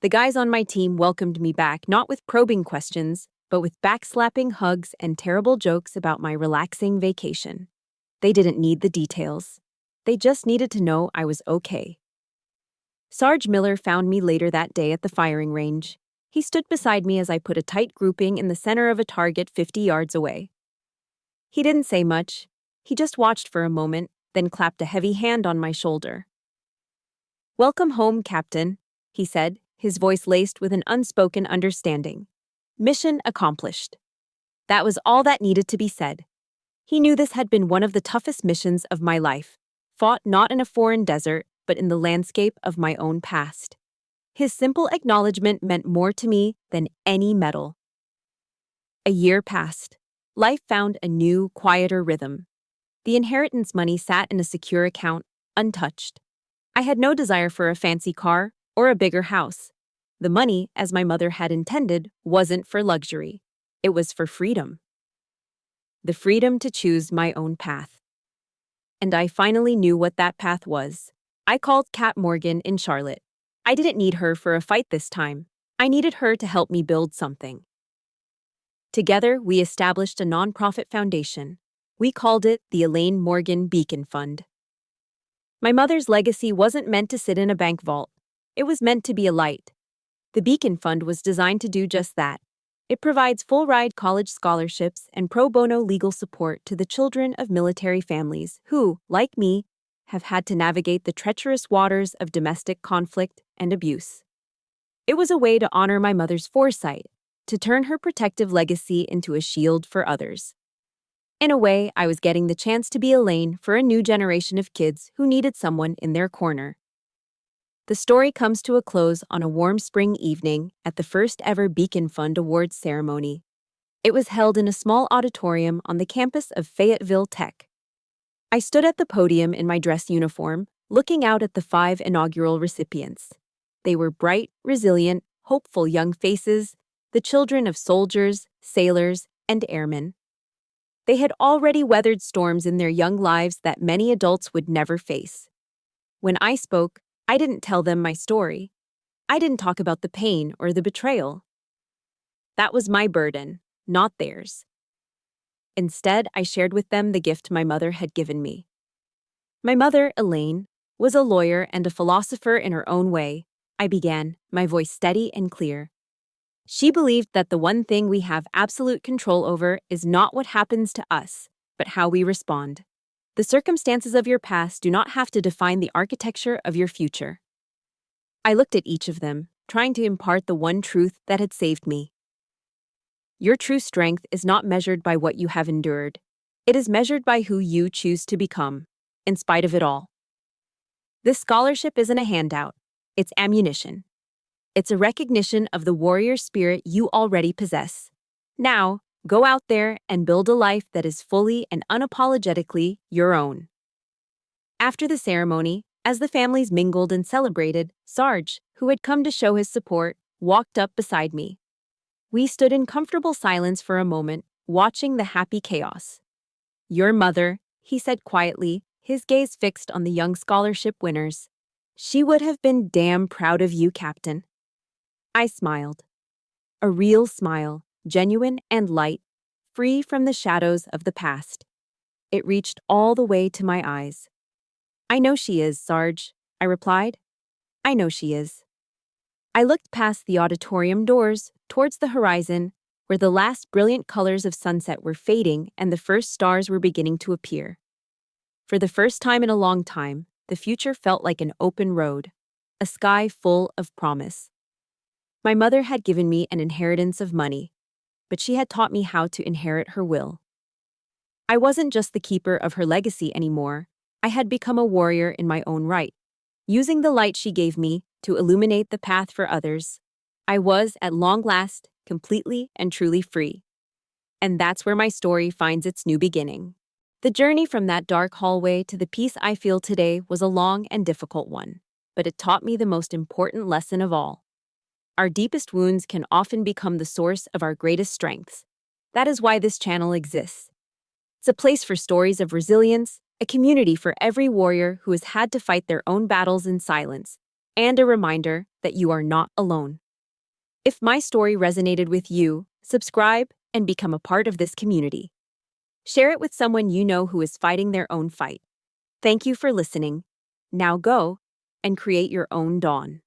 The guys on my team welcomed me back not with probing questions, but with backslapping hugs and terrible jokes about my relaxing vacation. They didn't need the details. They just needed to know I was okay. Sarge Miller found me later that day at the firing range. He stood beside me as I put a tight grouping in the center of a target 50 yards away. He didn't say much. He just watched for a moment, then clapped a heavy hand on my shoulder. "Welcome home, Captain," he said, his voice laced with an unspoken understanding. Mission accomplished. That was all that needed to be said. He knew this had been one of the toughest missions of my life, fought not in a foreign desert, but in the landscape of my own past. His simple acknowledgement meant more to me than any medal. A year passed. Life found a new, quieter rhythm. The inheritance money sat in a secure account, untouched. I had no desire for a fancy car or a bigger house. The money, as my mother had intended, wasn't for luxury. It was for freedom. The freedom to choose my own path. And I finally knew what that path was. I called Kat Morgan in Charlotte. I didn't need her for a fight this time. I needed her to help me build something. Together, we established a nonprofit foundation. We called it the Elaine Morgan Beacon Fund. My mother's legacy wasn't meant to sit in a bank vault. It was meant to be a light. The Beacon Fund was designed to do just that. It provides full-ride college scholarships and pro bono legal support to the children of military families who, like me, have had to navigate the treacherous waters of domestic conflict and abuse. It was a way to honor my mother's foresight, to turn her protective legacy into a shield for others. In a way, I was getting the chance to be Elaine for a new generation of kids who needed someone in their corner. The story comes to a close on a warm spring evening at the first ever Beacon Fund Awards ceremony. It was held in a small auditorium on the campus of Fayetteville Tech. I stood at the podium in my dress uniform, looking out at the 5 inaugural recipients. They were bright, resilient, hopeful young faces, the children of soldiers, sailors, and airmen. They had already weathered storms in their young lives that many adults would never face. When I spoke, I didn't tell them my story. I didn't talk about the pain or the betrayal. That was my burden, not theirs. Instead, I shared with them the gift my mother had given me. My mother, Elaine, was a lawyer and a philosopher in her own way. I began, my voice steady and clear. She believed that the one thing we have absolute control over is not what happens to us, but how we respond. The circumstances of your past do not have to define the architecture of your future. I looked at each of them, trying to impart the one truth that had saved me. Your true strength is not measured by what you have endured. It is measured by who you choose to become, in spite of it all. This scholarship isn't a handout, it's ammunition. It's a recognition of the warrior spirit you already possess. Now, go out there and build a life that is fully and unapologetically your own. After the ceremony, as the families mingled and celebrated, Sarge, who had come to show his support, walked up beside me. We stood in comfortable silence for a moment, watching the happy chaos. "Your mother," he said quietly, his gaze fixed on the young scholarship winners. "She would have been damn proud of you, Captain." I smiled. A real smile, genuine and light, free from the shadows of the past. It reached all the way to my eyes. "I know she is, Sarge," I replied. "I know she is." I looked past the auditorium doors, towards the horizon, where the last brilliant colors of sunset were fading and the first stars were beginning to appear. For the first time in a long time, the future felt like an open road, a sky full of promise. My mother had given me an inheritance of money, but she had taught me how to inherit her will. I wasn't just the keeper of her legacy anymore, I had become a warrior in my own right. Using the light she gave me to illuminate the path for others, I was, at long last, completely and truly free. And that's where my story finds its new beginning. The journey from that dark hallway to the peace I feel today was a long and difficult one, but it taught me the most important lesson of all. Our deepest wounds can often become the source of our greatest strengths. That is why this channel exists. It's a place for stories of resilience, a community for every warrior who has had to fight their own battles in silence, and a reminder that you are not alone. If my story resonated with you, subscribe and become a part of this community. Share it with someone you know who is fighting their own fight. Thank you for listening. Now go and create your own dawn.